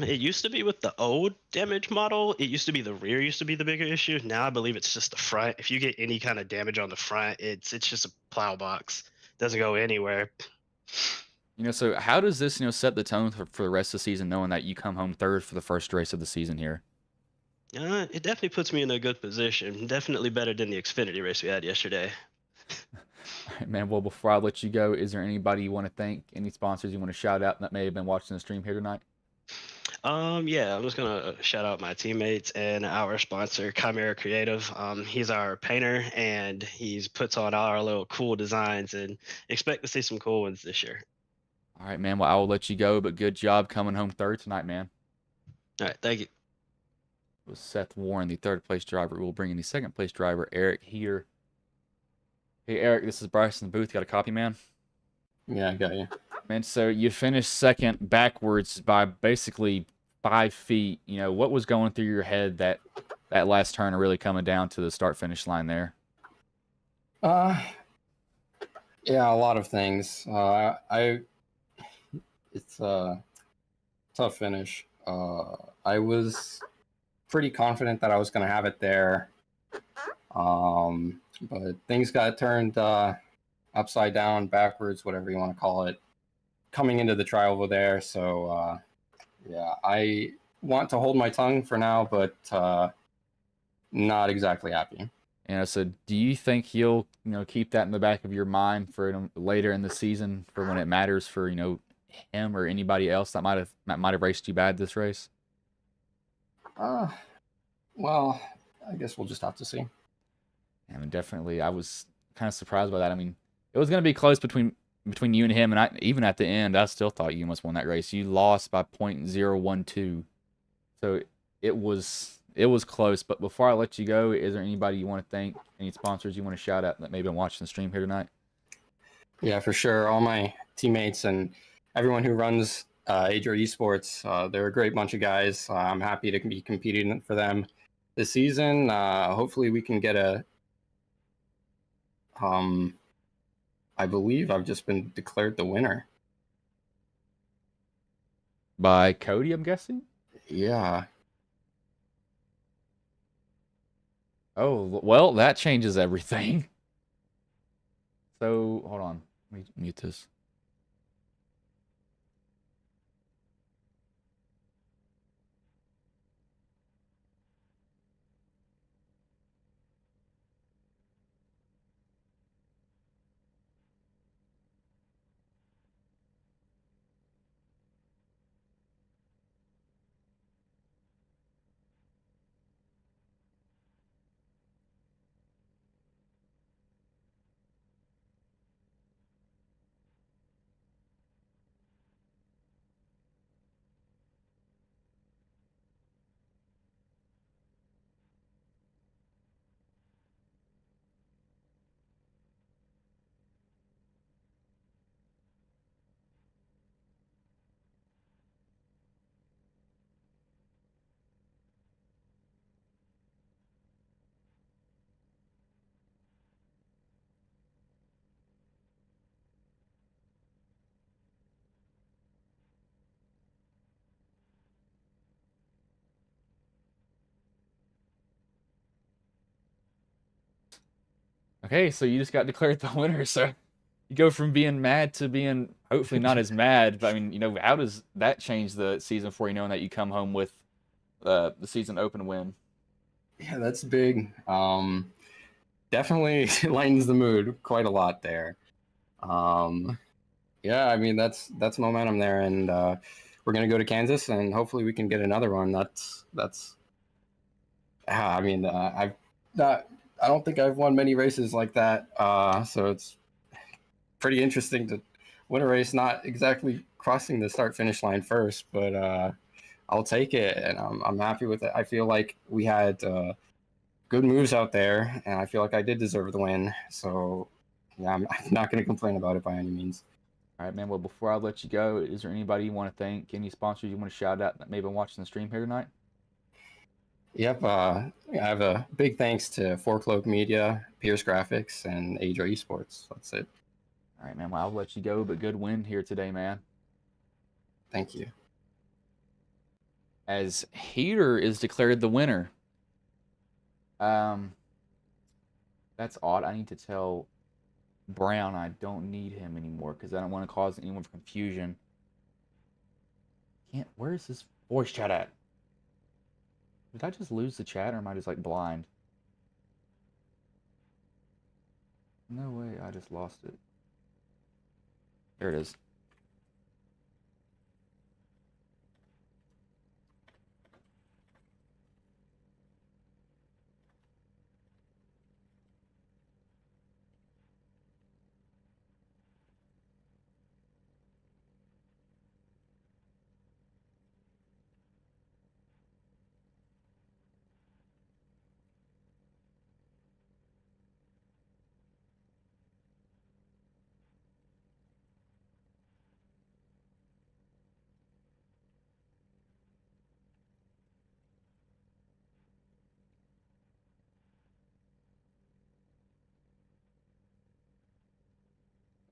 It used to be with the old damage model. It used to be the rear used to be the bigger issue. Now I believe it's just the front. If you get any kind of damage on the front, it's just a plow box. Doesn't go anywhere. So how does this, set the tone for the rest of the season, knowing that you come home third for the first race of the season here? It definitely puts me in a good position. Definitely better than the Xfinity race we had yesterday. All right, man. Well, before I let you go, is there anybody you want to thank, any sponsors you want to shout out that may have been watching the stream here tonight? Yeah, I'm just gonna shout out my teammates and our sponsor, Chimera Creative. He's our painter and he's puts on all our little cool designs and expect to see some cool ones this year. All right, man. Well, I will let you go, but good job coming home third tonight, man. All right, thank you. It was Seth Warren, the third place driver. We'll bring in the second place driver, Eric here. Hey, Eric, this is Bryce in the booth. Got a copy, man? Yeah, I got you. Man, so you finished second backwards by basically 5 feet. What was going through your head that last turn really coming down to the start finish line there? Yeah, a lot of things. It's a tough finish. I was pretty confident that I was going to have it there. But things got turned upside down, backwards, whatever you want to call it, coming into the tri-oval there. So, yeah, I want to hold my tongue for now, but not exactly happy. So do you think you'll, keep that in the back of your mind for later in the season for when it matters for, him or anybody else that might have raced you bad this race? Well, I guess we'll just have to see. I mean, definitely, I was kind of surprised by that. I mean, it was going to be close between you and him, and even at the end, I still thought you almost won that race. You lost by .012, so it was close. But before I let you go, is there anybody you want to thank, any sponsors you want to shout out that may have been watching the stream here tonight? Yeah, for sure. All my teammates and everyone who runs Adro Esports, they're a great bunch of guys. I'm happy to be competing for them this season. Hopefully we can get I believe I've just been declared the winner. By Cody, I'm guessing? Yeah. Oh, well, that changes everything. So, hold on. Let me mute this. Okay, so you just got declared the winner. So you go from being mad to being hopefully not as mad. But I mean, how does that change the season for you, knowing that you come home with the season open win? Yeah, that's big. Definitely lightens the mood quite a lot there. Yeah, I mean that's momentum there, and we're gonna go to Kansas, and hopefully we can get another one. That's. I mean, I've not. I don't think I've won many races like that. So it's pretty interesting to win a race, not exactly crossing the start finish line first, but I'll take it, and I'm happy with it. I feel like we had good moves out there, and I feel like I did deserve the win. So yeah, I'm not going to complain about it by any means. All right, man. Well, before I let you go, is there anybody you want to thank? Any sponsors you want to shout out that may have been watching the stream here tonight? Yep. I have a big thanks to Four Cloak Media, Pierce Graphics, and Adro Esports. That's it. All right, man. Well, I'll let you go, but good win here today, man. Thank you. As Heater is declared the winner. That's odd. I need to tell Brown I don't need him anymore because I don't want to cause anyone confusion. Where is this voice chat at? Did I just lose the chat or am I just like blind? No way, I just lost it. There it is.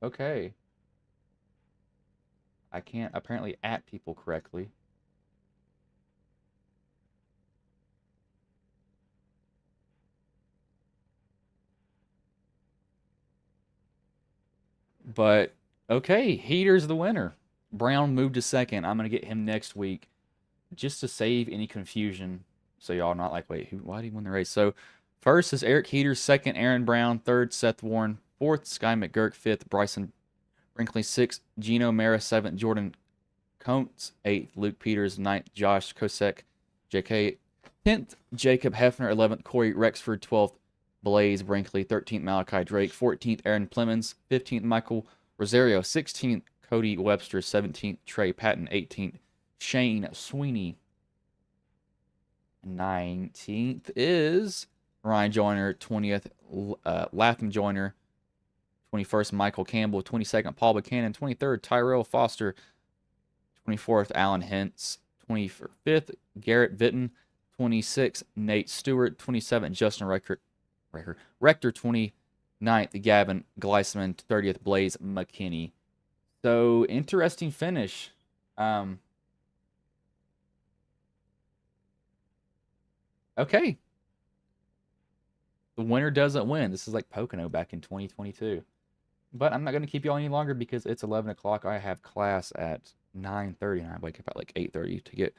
Okay. I can't apparently at people correctly. But okay, Heater's the winner. Brown moved to second. I'm gonna get him next week just to save any confusion. So y'all not like, wait, why did he win the race? So first is Eric Heater, second Aaron Brown, third Seth Warren, fourth Sky McGurk, fifth Bryson Brinkley, sixth Gino Mara, seventh Jordan Coates, eighth Luke Peters, ninth Josh Kosek, JK, 10th Jacob Hefner, 11th Corey Rexford, 12th Blaze Brinkley, 13th Malachi Drake, 14th Aaron Clemens, 15th Michael Rosario, 16th Cody Webster, 17th Trey Patton, 18th Shane Sweeney. 19th is Ryan Joyner, 20th Latham Joyner, 21st Michael Campbell, 22nd Paul Buchanan, 23rd Tyrell Foster, 24th Alan Hentz, 25th Garrett Vitton, 26th Nate Stewart, 27th Justin Rector, 29th Gavin Gleisman, 30th Blaze McKinney. So interesting finish. Okay. The winner doesn't win. This is like Pocono back in 2022. But I'm not going to keep you all any longer because it's 11 o'clock. I have class at 9:30 and I wake up at like 8:30 to get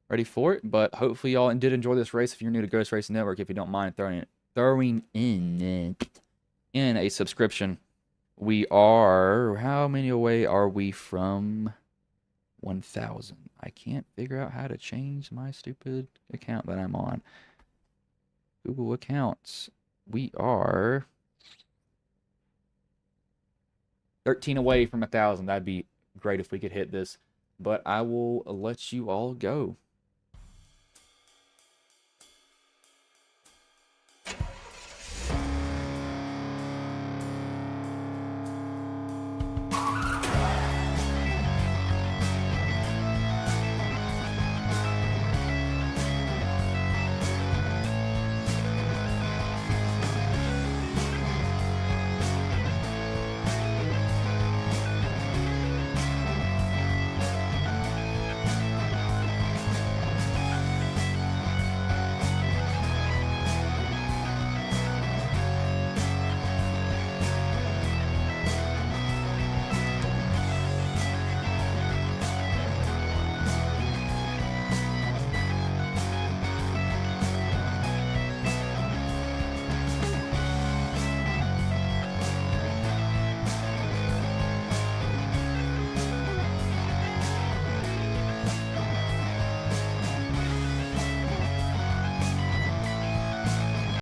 ready for it. But hopefully y'all did enjoy this race. If you're new to Ghost Racing Network, if you don't mind throwing in a subscription. We are, how many away are we from 1,000? I can't figure out how to change my stupid account that I'm on. Google accounts. We are 13 away from 1,000. That'd be great if we could hit this. But I will let you all go.